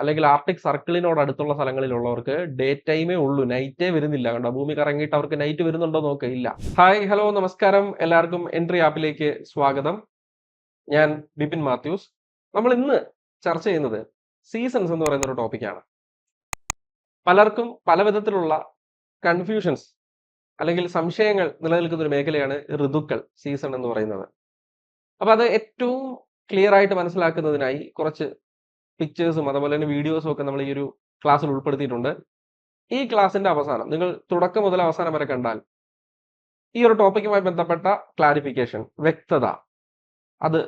അല്ലെങ്കിൽ ആർട്ടിക് സർക്കിളിനോട് അടുത്തുള്ള സ്ഥലങ്ങളിലുള്ളവർക്ക് ഡേ ടൈമേ ഉള്ളൂ, നൈറ്റേ വരുന്നില്ല. കണ്ടോ, ഭൂമി കറങ്ങിയിട്ട് അവർക്ക് നൈറ്റ് വരുന്നുണ്ടോ നോക്കുക, ഇല്ല. ഹായ്, ഹലോ, നമസ്കാരം. എല്ലാവർക്കും എൻട്രി ആപ്പിലേക്ക് സ്വാഗതം. ഞാൻ ബിപിൻ മാത്യൂസ്. നമ്മൾ ഇന്ന് ചർച്ച ചെയ്യുന്നത് സീസൺസ് എന്ന് പറയുന്ന ഒരു ടോപ്പിക്കാണ്. പലർക്കും പല വിധത്തിലുള്ള കൺഫ്യൂഷൻസ് അല്ലെങ്കിൽ സംശയങ്ങൾ നിലനിൽക്കുന്ന ഒരു മേഖലയാണ് ഋതുക്കൾ, സീസൺ എന്ന് പറയുന്നത്. അപ്പൊ അത് ഏറ്റവും ക്ലിയർ ആയിട്ട് മനസ്സിലാക്കുന്നതിനായി കുറച്ച് പിക്ചേഴ്സും അതുപോലെ തന്നെ വീഡിയോസും ഒക്കെ നമ്മൾ ഈ ഒരു ക്ലാസ്സിൽ ഉൾപ്പെടുത്തിയിട്ടുണ്ട്. ഈ ക്ലാസ്സിന്റെ അവസാനം നിങ്ങൾ തുടക്കം മുതൽ അവസാനം വരെ കണ്ടാൽ ഈ ഒരു ടോപ്പിക്കുമായി ബന്ധപ്പെട്ട ക്ലാരിഫിക്കേഷൻ, വ്യക്തത, അത്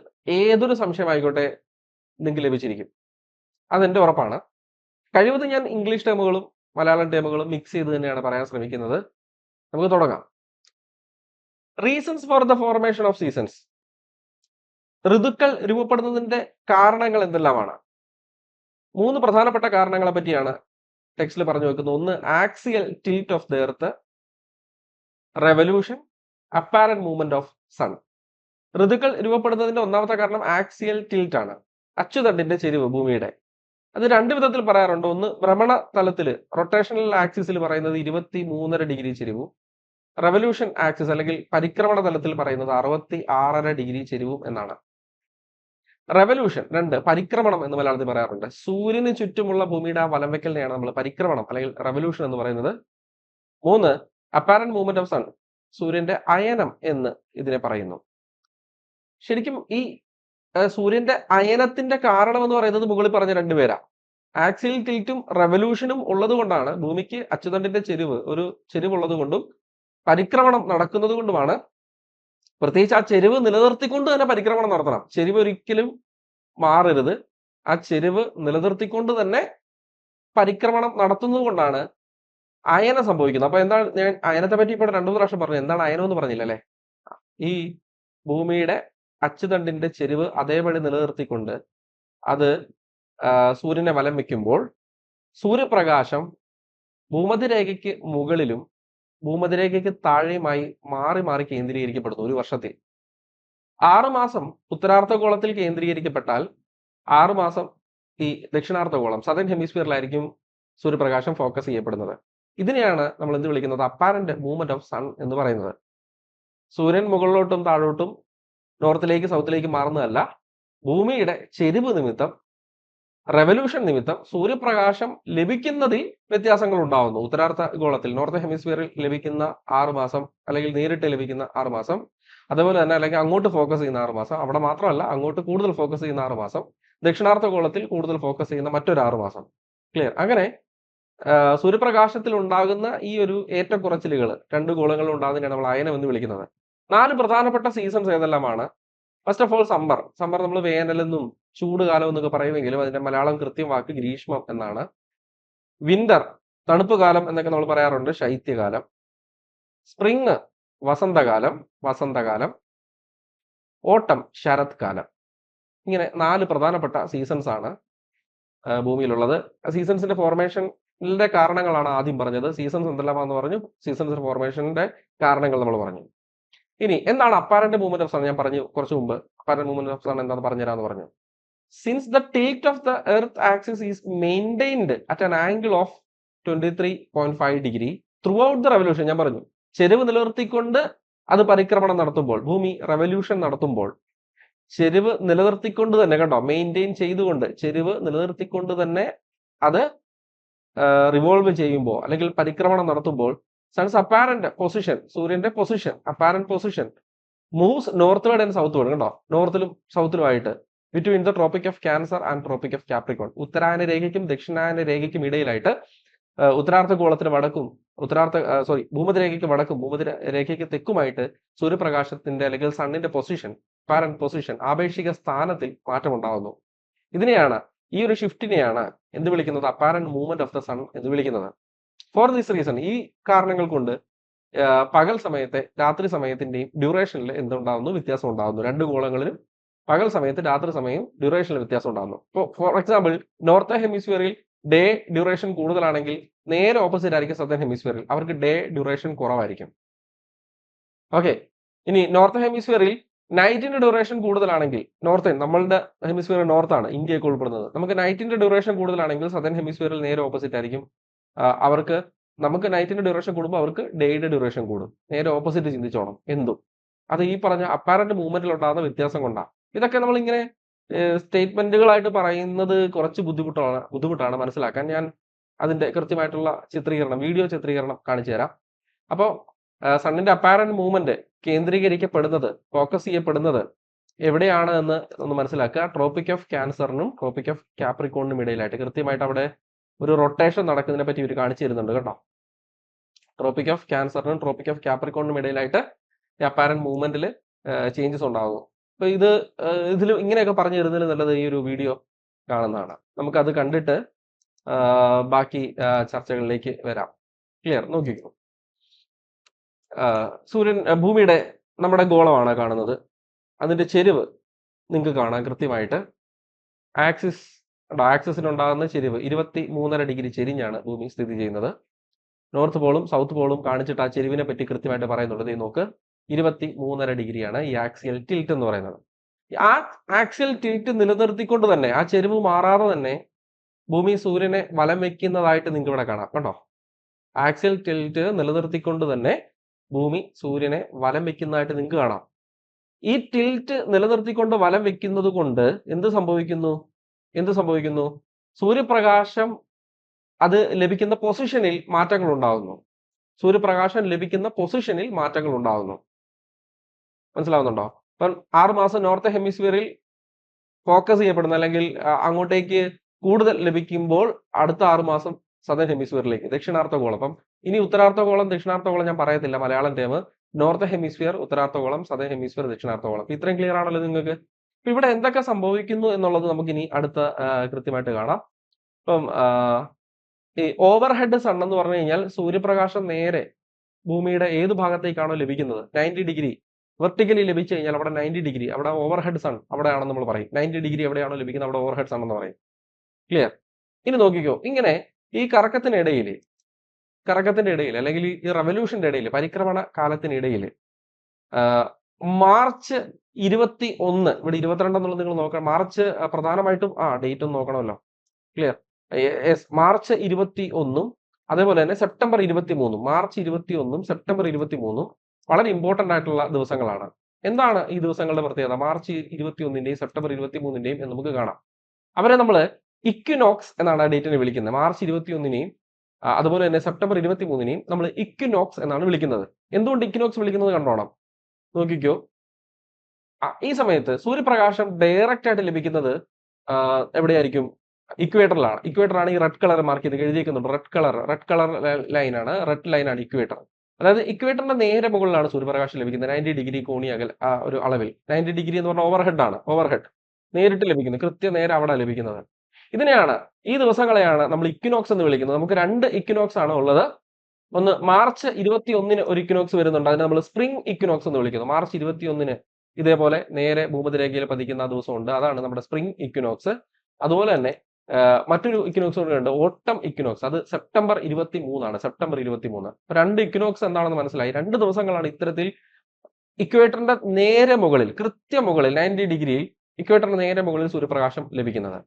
ഏതൊരു സംശയമായിക്കോട്ടെ നിങ്ങൾക്ക് ലഭിച്ചിരിക്കും. അതെന്റെ ഉറപ്പാണ്. കഴിവതും ഞാൻ ഇംഗ്ലീഷ് ടേമുകളും മലയാളം ടേമുകളും മിക്സ് ചെയ്ത് തന്നെയാണ് പറയാൻ ശ്രമിക്കുന്നത്. നമുക്ക് തുടങ്ങാം. Reasons for the formation of seasons. ഋതുക്കൾ രൂപപ്പെടുന്നതിന്റെ കാരണങ്ങൾ എന്തെല്ലാമാണ്? 3 പ്രധാനപ്പെട്ട കാരണങ്ങളെ പറ്റിയാണ് ടെക്സ്റ്റിൽ പറഞ്ഞു വെക്കുന്നത്. ഒന്ന്, axial tilt of the earth, revolution, apparent movement of sun. ഋതുക്കൾ രൂപപ്പെടുന്നതിന്റെ ഒന്നാമത്തെ കാരണം ആക്സിയൽ ടിൽറ്റ് ആണ്, അച്ചുതണ്ടിന്റെ ചെരിവ് ഭൂമിയുടെ. അത് 2 വിധത്തിൽ പറയാറുണ്ട്. ഒന്ന്, ഭ്രമണ തലത്തിൽ റൊട്ടേഷണൽ ആക്സിസിൽ പറയുന്നത് 23.5 ഡിഗ്രി ചെരിവും, റെവല്യൂഷൻ ആക്സിസ് അല്ലെങ്കിൽ പരിക്രമണ തലത്തിൽ പറയുന്നത് 66.5 ഡിഗ്രി ചെരിവും എന്നാണ്. റെവല്യൂഷൻ 2, പരിക്രമണം എന്ന് മലയാളത്തിൽ പറയാറുണ്ട്. സൂര്യന് ചുറ്റുമുള്ള ഭൂമിയുടെ ആ വലം വെക്കലിനെയാണ് നമ്മൾ പരിക്രമണം അല്ലെങ്കിൽ റെവല്യൂഷൻ എന്ന് പറയുന്നത്. 3, അപ്പാരന്റ് മൂവ്മെന്റ് ഓഫ് സൺ, സൂര്യന്റെ അയനം എന്ന് ഇതിനെ പറയുന്നു. ശരിക്കും ഈ സൂര്യന്റെ അയനത്തിന്റെ കാരണം എന്ന് പറയുന്നത് മുകളിൽ പറഞ്ഞ 2 പേരാ. ആക്സിയൽ ടിൽറ്റും റെവല്യൂഷനും ഉള്ളത് കൊണ്ടാണ് ഭൂമിക്ക് അച്ചുതണ്ടിന്റെ ഒരു ചെരിവുള്ളത് കൊണ്ടും പരിക്രമണം നടക്കുന്നത് കൊണ്ടുമാണ്. പ്രത്യേകിച്ച് ആ ചെരിവ് നിലനിർത്തിക്കൊണ്ട് തന്നെ പരിക്രമണം നടത്തണം. ചെരിവ് ഒരിക്കലും മാറരുത്. ആ ചെരിവ് നിലനിർത്തിക്കൊണ്ട് തന്നെ പരിക്രമണം നടത്തുന്നത് കൊണ്ടാണ് അയനം സംഭവിക്കുന്നത്. അപ്പൊ എന്താണ്, ഞാൻ അയനത്തെ പറ്റി ഇപ്പോൾ 2-3 പ്രാവശ്യം പറഞ്ഞു. എന്താണ് അയനം എന്ന് പറഞ്ഞില്ല അല്ലെ? ഈ ഭൂമിയുടെ അച്ചുതണ്ടിന്റെ ചെരിവ് അതേപടി നിലനിർത്തിക്കൊണ്ട് അത് സൂര്യനെ വലം വെക്കുമ്പോൾ സൂര്യപ്രകാശം ഭൂമധ്യരേഖയ്ക്ക് മുകളിലും ഭൂമധ്യരേഖയ്ക്ക് താഴെയുമായി മാറി മാറി കേന്ദ്രീകരിക്കപ്പെടുന്നു ഒരു വർഷത്തിൽ. 6 മാസം ഉത്തരാർദ്ധഗോളത്തിൽ കേന്ദ്രീകരിക്കപ്പെട്ടാൽ 6 മാസം ഈ ദക്ഷിണാർദ്ധഗോളം, സദേൺ ഹെമിസ്ഫിയറിലായിരിക്കും സൂര്യപ്രകാശം ഫോക്കസ് ചെയ്യപ്പെടുന്നത്. ഇതിനെയാണ് നമ്മൾ എന്ത് വിളിക്കുന്നത്? അപ്പാരന്റ് മൂവ്മെന്റ് ഓഫ് സൺ എന്ന് പറയുന്നത്. സൂര്യൻ മുകളിലോട്ടും താഴോട്ടും നോർത്തിലേക്ക് സൗത്തിലേക്ക് മാറുന്നതല്ല, ഭൂമിയുടെ ചെരിവ് നിമിത്തം, റെവല്യൂഷൻ നിമിത്തം സൂര്യപ്രകാശം ലഭിക്കുന്നതിൽ വ്യത്യാസങ്ങൾ ഉണ്ടാവുന്നു. ഉത്തരാർദ്ധഗോളത്തിൽ നോർത്ത് ഹെമിസ്ഫിയറിൽ ലഭിക്കുന്ന 6 മാസം അല്ലെങ്കിൽ നേരിട്ട് ലഭിക്കുന്ന 6 മാസം, അതുപോലെ തന്നെ അല്ലെങ്കിൽ അങ്ങോട്ട് ഫോക്കസ് ചെയ്യുന്ന 6 മാസം, അവിടെ മാത്രമല്ല അങ്ങോട്ട് കൂടുതൽ ഫോക്കസ് ചെയ്യുന്ന 6 മാസം, ദക്ഷിണാർദ്ധഗോളത്തിൽ കൂടുതൽ ഫോക്കസ് ചെയ്യുന്ന മറ്റൊരു 6 മാസം. ക്ലിയർ? അങ്ങനെ സൂര്യപ്രകാശത്തിൽ ഉണ്ടാകുന്ന ഈ ഒരു ഏറ്റക്കുറച്ചിലുകൾ 2 ഗോളങ്ങളിൽ ഉണ്ടാകുന്നതിനാണ് നമ്മൾ അയനം എന്ന് വിളിക്കുന്നത്. 4 പ്രധാനപ്പെട്ട സീസൺസ് ഏതെല്ലാമാണ്? First of all summer. Summer നമ്മൾ വേനലെന്നും ചൂട് കാലം എന്നൊക്കെ പറയുമെങ്കിലും അതിന്റെ മലയാളം കൃത്യം വാക്ക് ഗ്രീഷ്മം എന്നാണ്. വിന്റർ, തണുപ്പ് കാലം എന്നൊക്കെ നമ്മൾ പറയാറുണ്ട്, ശൈത്യകാലം. സ്പ്രിങ്, വസന്തകാലം. ഓട്ടം, ശരത് കാലം. ഇങ്ങനെ 4 പ്രധാനപ്പെട്ട സീസൺസ് ആണ് ഭൂമിയിലുള്ളത്. സീസൺസിന്റെ ഫോർമേഷന്റെ കാരണങ്ങളാണ് ആദ്യം പറഞ്ഞത്. സീസൺസ് എന്തെല്ലാമാണെന്ന് പറഞ്ഞു, സീസൺസ് ഫോർമേഷന്റെ കാരണങ്ങൾ നമ്മൾ പറഞ്ഞു. ഇനി എന്താണ് അപ്പാരന്റ് മൂവ്മെന്റ് ഓഫ് സൺ? ഞാൻ പറഞ്ഞു കുറച്ചു മുമ്പ് അപ്പാരന്റ് മൂവ്മെന്റ് ഓഫ് സൺ എന്താണെന്ന് പറഞ്ഞുതരാന്ന് പറഞ്ഞു. Since the tilt of the earth axis is maintained at an angle of 23.5 degree through out the revolution. ഞാൻ പറഞ്ഞു, ചെരിവ് നിലനിർത്തിക്കൊണ്ട് അത് പരിക്രമണം നടത്തുമ്പോൾ, ഭൂമി റെവല്യൂഷൻ നടത്തുമ്പോൾ ചെരിവ് നിലനിർത്തിക്കൊണ്ട് തന്നെ, കണ്ടോ, മെയിൻറ്റെയിൻ ചെയ്തുകൊണ്ട് ചെരിവ് നിലനിർത്തിക്കൊണ്ട് തന്നെ അത് റിവോൾവ് ചെയ്യുമ്പോൾ അല്ലെങ്കിൽ പരിക്രമണം നടത്തുമ്പോൾ സൺസ് അപ്പാരന്റ് പൊസിഷൻ, സൂര്യന്റെ position, apparent position moves northward and southward. കണ്ടോ, നോർത്തിലും സൗത്തിലുമായിട്ട് between the tropic of Cancer and Tropic of Capricorn. ഉത്തരായന രേഖയ്ക്കും ദക്ഷിണായന രേഖയ്ക്കും ഇടയിലായിട്ട് ഉത്തരാർദ്ധഗോളത്തിന് വടക്കും ഭൂമധ്യരേഖയ്ക്ക് വടക്കും ഭൂമധ്യരേഖയ്ക്ക് തെക്കുമായിട്ട് സൂര്യപ്രകാശത്തിന്റെ അല്ലെങ്കിൽ സണ്ണിന്റെ പൊസിഷൻ, അപ്പാരന്റ് പൊസിഷൻ, ആപേക്ഷിക സ്ഥാനത്തിൽ മാറ്റം ഉണ്ടാകുന്നു. ഇതിനെയാണ്, ഈ ഒരു ഷിഫ്റ്റിനെയാണ് എന്ത് വിളിക്കുന്നത്? Apparent movement of the sun എന്ന് വിളിക്കുന്നത്. ഫോർ ദിസ് റീസൺ, ഈ കാരണങ്ങൾ കൊണ്ട് പകൽ സമയത്തെ രാത്രി സമയത്തിന്റെയും ഡ്യൂറേഷനിൽ എന്തുണ്ടാകുന്നു? വ്യത്യാസം ഉണ്ടാകുന്നു. 2 ഗോളങ്ങളിലും പകൽ സമയത്ത് രാത്രി സമയം ഡ്യൂറേഷനിൽ വ്യത്യാസം ഉണ്ടാകുന്നു. ഇപ്പോൾ ഫോർ എക്സാമ്പിൾ, നോർത്ത് ഹെമിസ്ഫിയറിൽ ഡേ ഡ്യൂറേഷൻ കൂടുതലാണെങ്കിൽ നേരെ ഓപ്പോസിറ്റ് ആയിരിക്കും സദേൺ ഹെമിസ്ഫിയറിൽ, അവർക്ക് ഡേ ഡ്യൂറേഷൻ കുറവായിരിക്കും. ഓക്കെ, ഇനി നോർത്ത് ഹെമിസ്ഫിയറിൽ നൈറ്റിന്റെ ഡ്യൂറേഷൻ കൂടുതലാണെങ്കിൽ നോർത്തേൺ, നമ്മളുടെ ഹെമിസ്ഫിയർ നോർത്താണ്, ഇന്ത്യയൊക്കെ ഉൾപ്പെടുന്നത്. നമുക്ക് നൈറ്റിന്റെ ഡ്യൂറേഷൻ കൂടുതലാണെങ്കിൽ സദൻ ഹെമിസ്ഫിയറിൽ നേരെ ഓപ്പോസിറ്റ് ആയിരിക്കും. അവർക്ക് നമുക്ക് നൈറ്റിന്റെ ഡ്യൂറേഷൻ കൂടുമ്പോൾ അവർക്ക് ഡേയുടെ ഡ്യൂറേഷൻ കൂടും. നേരെ ഓപ്പോസിറ്റ് ചിന്തിച്ചോണം എന്തും. അത് ഈ പറഞ്ഞ അപ്പാരന്റ് മൂവ്മെന്റിൽ ഉണ്ടാകുന്ന വ്യത്യാസം കൊണ്ടാണ്. ഇതൊക്കെ നമ്മൾ ഇങ്ങനെ സ്റ്റേറ്റ്മെന്റുകളായിട്ട് പറയുന്നത് കുറച്ച് ബുദ്ധിമുട്ടാണ് മനസ്സിലാക്കാൻ. ഞാൻ അതിന്റെ കൃത്യമായിട്ടുള്ള ചിത്രീകരണം, വീഡിയോ ചിത്രീകരണം കാണിച്ചു തരാം. അപ്പോൾ സണ്ണിന്റെ അപ്പാരന്റ് മൂവ്മെന്റ് കേന്ദ്രീകരിക്കപ്പെടുന്നത്, ഫോക്കസ് ചെയ്യപ്പെടുന്നത് എവിടെയാണ് എന്ന് ഒന്ന് മനസ്സിലാക്കുക. ട്രോപ്പിക് ഓഫ് ക്യാൻസറിനും ട്രോപ്പിക് ഓഫ് കാപ്രിക്കോണിനും ഇടയിലായിട്ട് കൃത്യമായിട്ട് അവിടെ ഒരു റൊട്ടേഷൻ നടക്കുന്നതിനെ പറ്റി ഇവർ കാണിച്ചു തരുന്നുണ്ട് കേട്ടോ. ട്രോപ്പിക് ഓഫ് ക്യാൻസറിനും ട്രോപ്പിക് ഓഫ് കാപ്രിക്കോണിനും ഇടയിലായിട്ട് ഈ അപ്പാരന്റ് മൂവ്മെന്റിൽ ചേഞ്ചസ് ഉണ്ടാകുന്നു. അപ്പൊ ഇതിൽ ഇങ്ങനെയൊക്കെ പറഞ്ഞു തരുന്നതിൽ നല്ലത് ഈ ഒരു വീഡിയോ കാണുന്നതാണ്. നമുക്കത് കണ്ടിട്ട് ബാക്കി ചർച്ചകളിലേക്ക് വരാം. ക്ലിയർ? നോക്കിക്കോ. സൂര്യൻ, ഭൂമിയുടെ നമ്മുടെ ഗോളമാണ് കാണുന്നത്. അതിന്റെ ചെരിവ് നിങ്ങൾക്ക് കാണാം കൃത്യമായിട്ട്. ആക്സിസിനുണ്ടാകുന്ന ചെരിവ് 23.5 ഡിഗ്രി ചെരിഞ്ഞാണ് ഭൂമി സ്ഥിതി ചെയ്യുന്നത്. നോർത്ത് പോളും സൗത്ത് പോളും കാണിച്ചിട്ട് ആ ചെരിവിനെ പറ്റി കൃത്യമായിട്ട് പറയുന്നുണ്ട്. നോക്ക്, 23.5 ഡിഗ്രിയാണ് ഈ ആക്സിയൽ ടിൽറ്റ് എന്ന് പറയുന്നത്. ആ ആക്സിയൽ ടിൽറ്റ് നിലനിർത്തിക്കൊണ്ട് തന്നെ, ആ ചെരിവ് മാറാതെ തന്നെ ഭൂമി സൂര്യനെ വലം വെക്കുന്നതായിട്ട് നിങ്ങൾക്ക് ഇവിടെ കാണാം കേട്ടോ. ആക്സിയൽ ടിൽറ്റ് നിലനിർത്തിക്കൊണ്ട് തന്നെ ഭൂമി സൂര്യനെ വലം വെക്കുന്നതായിട്ട് നിങ്ങൾക്ക് കാണാം. ഈ ടിൽറ്റ് നിലനിർത്തിക്കൊണ്ട് വലം വെക്കുന്നത് കൊണ്ട് എന്ത് സംഭവിക്കുന്നു? സൂര്യപ്രകാശം അത് ലഭിക്കുന്ന പൊസിഷനിൽ മാറ്റങ്ങൾ ഉണ്ടാകുന്നു. മനസ്സിലാവുന്നുണ്ടോ? ഇപ്പം 6 മാസം നോർത്ത് ഹെമിസ്ഫിയറിൽ ഫോക്കസ് ചെയ്യപ്പെടുന്ന, അല്ലെങ്കിൽ അങ്ങോട്ടേക്ക് കൂടുതൽ ലഭിക്കുമ്പോൾ അടുത്ത 6 മാസം സദൻ ഹെമിസ്ഫിയറിലേക്ക്, ദക്ഷിണാർദ്ധഗോളം. അപ്പം ഇനി ഉത്തരാർദ്ധഗോളം ദക്ഷിണാർദ്ധഗോളം ഞാൻ പറയത്തില്ല, മലയാളം ടേം. നോർത്ത് ഹെമിസ്ഫിയർ ഉത്തരാർദ്ധഗോളം, സദൻ ഹെമിസ്ഫിയർ ദക്ഷിണാർദ്ധഗോളം. ഇത്രയും ക്ലിയർ ആണല്ലോ നിങ്ങൾക്ക്? ഇപ്പൊ ഇവിടെ എന്തൊക്കെ സംഭവിക്കുന്നു എന്നുള്ളത് നമുക്ക് ഇനി അടുത്ത കൃത്യമായിട്ട് കാണാം. ഇപ്പം ഈ ഓവർ ഹെഡ് സൺ എന്ന് പറഞ്ഞു കഴിഞ്ഞാൽ സൂര്യപ്രകാശം നേരെ ഭൂമിയുടെ ഏത് ഭാഗത്തേക്കാണോ ലഭിക്കുന്നത്, 90 ഡിഗ്രി വെർട്ടിക്കലി ലഭിച്ചു കഴിഞ്ഞാൽ അവിടെ 90 ഡിഗ്രി, അവിടെ ഓവർ ഹെഡ് സൺ അവിടെയാണെന്ന് നമ്മൾ പറയും. 90 ഡിഗ്രി എവിടെയാണോ ലഭിക്കുന്നത് അവിടെ ഓവർ ഹെഡ് സൺ എന്ന് പറയും. ക്ലിയർ? ഇനി നോക്കിക്കോ, ഇങ്ങനെ ഈ കറക്കത്തിന്റെ ഇടയിൽ അല്ലെങ്കിൽ ഈ റെവല്യൂഷന്റെ ഇടയിൽ, പരിക്രമണ കാലത്തിനിടയിൽ മാർച്ച് 21, ഇവിടെ 22 എന്നുള്ളത് നിങ്ങൾ നോക്കണം. മാർച്ച് പ്രധാനമായിട്ടും ഡേറ്റ് ഒന്ന് നോക്കണമല്ലോ. ക്ലിയർ? മാർച്ച് 21 അതേപോലെ തന്നെ സെപ്റ്റംബർ 23. മാർച്ച് 21 സെപ്റ്റംബർ 23 വളരെ ഇമ്പോർട്ടന്റ് ആയിട്ടുള്ള ദിവസങ്ങളാണ്. എന്താണ് ഈ ദിവസങ്ങളുടെ പ്രത്യേകത? മാർച്ച് 21ന്റെയും സെപ്റ്റംബർ 23ന്റെയും എന്ന് നമുക്ക് കാണാം. അവരെ നമ്മൾ ഇക്വിനോക്സ് എന്നാണ് ആ ഡേറ്റിനെ വിളിക്കുന്നത്. മാർച്ച് 21നെയും അതുപോലെ തന്നെ സെപ്റ്റംബർ 23നെയും നമ്മൾ ഇക്വിനോക്സ് എന്നാണ് വിളിക്കുന്നത്. എന്തുകൊണ്ട് ഇക്വിനോക്സ് വിളിക്കുന്നത് കണ്ടോണം. നോക്കിക്കോ, ഈ സമയത്ത് സൂര്യപ്രകാശം ഡയറക്റ്റ് ആയിട്ട് ലഭിക്കുന്നത് എവിടെയായിരിക്കും? ഇക്വേറ്ററിലാണ്. ഇക്വേറ്ററാണ് ഈ റെഡ് കളർ മാർക്ക് ചെയ്ത് എഴുതിയിരിക്കുന്നുണ്ട്. റെഡ് കളർ ലൈനാണ്, റെഡ് ലൈനാണ് ഇക്വേറ്റർ. അതായത് ഇക്വേറ്ററിന്റെ നേരെ മുകളിലാണ് സൂര്യപ്രകാശം ലഭിക്കുന്നത്. 90 ഡിഗ്രി കോണീയ ഒരു അളവിൽ. 90 ഡിഗ്രി എന്ന് പറഞ്ഞാൽ ഓവർഹെഡ് ആണ്. ഓവർഹെഡ് നേരിട്ട് ലഭിക്കുന്നത്, കൃത്യം നേരെ അവിടെ ലഭിക്കുന്നത്. ഇതിനെയാണ്, ഈ ദിവസങ്ങളെയാണ് നമ്മൾ ഇക്വിനോക്സ് എന്ന് വിളിക്കുന്നത്. നമുക്ക് 2 ഇക്വിനോക്സ് ആണ് ഉള്ളത്. ഒന്ന് മാർച്ച് 21 ഒരു ഇക്വിനോക്സ് വരുന്നുണ്ട്. അതിനെ നമ്മൾ സ്പ്രിംഗ് ഇക്വിനോക്സ് എന്ന് വിളിക്കുന്നു. മാർച്ച് 21 ഇതേപോലെ നേരെ ഭൂമധ്യരേഖയിൽ പതിക്കുന്ന ദിവസമുണ്ട്. അതാണ് നമ്മുടെ സ്പ്രിംഗ് ഇക്വിനോക്സ്. അതുപോലെ തന്നെ മറ്റൊരു ഇക്വിനോക്സ് കൂടെ ഉണ്ട്, ഓട്ടം ഇക്വിനോക്സ്. അത് സെപ്റ്റംബർ 23 ആണ്. സെപ്റ്റംബർ 23. 2 ഇക്വിനോക്സ് എന്താണെന്ന് മനസ്സിലായി. 2 ദിവസങ്ങളാണ് ഇത്തരത്തിൽ ഇക്വേറ്ററിന്റെ നേരെ മുകളിൽ, കൃത്യമുകളിൽ 90 ഡിഗ്രിയിൽ ഇക്വേറ്ററിന്റെ നേരെ മുകളിൽ സൂര്യപ്രകാശം ലഭിക്കുന്നത്.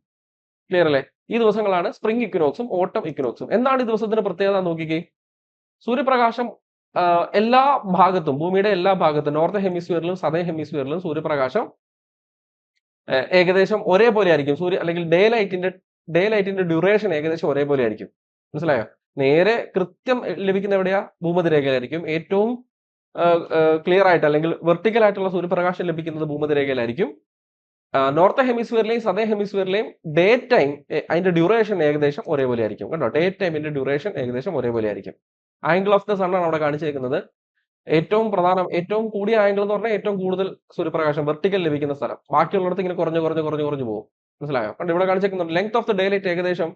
ക്ലിയർ അല്ലേ? ഈ ദിവസങ്ങളാണ് സ്പ്രിംഗ് ഇക്വിനോക്സും ഓട്ടം ഇക്വിനോക്സും. എന്താണ് ഈ ദിവസത്തിന്റെ പ്രത്യേകത നോക്കിക്കേ. സൂര്യപ്രകാശം എല്ലാ ഭാഗത്തും, ഭൂമിയുടെ എല്ലാ ഭാഗത്തും, നോർത്ത് ഹെമിസ്ഫിയറിലും സദേൺ ഹെമിസ്ഫിയറിലും സൂര്യപ്രകാശം ഏകദേശം ഒരേപോലെ ആയിരിക്കും. അല്ലെങ്കിൽ ഡേ ലൈറ്റിന്റെ ഡ്യൂറേഷൻ ഏകദേശം ഒരേപോലെ ആയിരിക്കും. മനസ്സിലായോ? നേരെ കൃത്യം ലഭിക്കുന്ന എവിടെയാ? ഭൂമധ്യരേഖയിലായിരിക്കും. ഏറ്റവും ക്ലിയർ ആയിട്ട് അല്ലെങ്കിൽ വെർട്ടിക്കൽ ആയിട്ടുള്ള സൂര്യപ്രകാശം ലഭിക്കുന്നത് ഭൂമധ്യരേഖയിലായിരിക്കും. നോർത്ത് ഹെമിസ്ഫിയറിലെയും സദേൺ ഹെമിസ്ഫിയറിലെയും ഡേ ടൈം അതിന്റെ ഡ്യൂറേഷൻ ഏകദേശം ഒരേപോലെ ആയിരിക്കും. കണ്ടോ? ഡേ ടൈമിന്റെ ഡ്യൂറേഷൻ ഏകദേശം ഒരേപോലെ ആയിരിക്കും. ആംഗിൾ ഓഫ് ദ സൺ ആണ് അവിടെ കാണിച്ചിരിക്കുന്നത്. ഏറ്റവും കൂടിയ ആംഗിൾ എന്ന് പറഞ്ഞാൽ ഏറ്റവും കൂടുതൽ സൂര്യപ്രകാശം വെർട്ടിക്കൽ ലഭിക്കുന്ന സ്ഥലം. ബാക്കിയുള്ളിടത്ത് ഇങ്ങനെ കുറഞ്ഞു പോകും. മനസ്സിലായോ? കണ്ട് ഇവിടെ കാണിച്ചിരിക്കുന്നുണ്ട്. Length of the daylight ഏകദേശം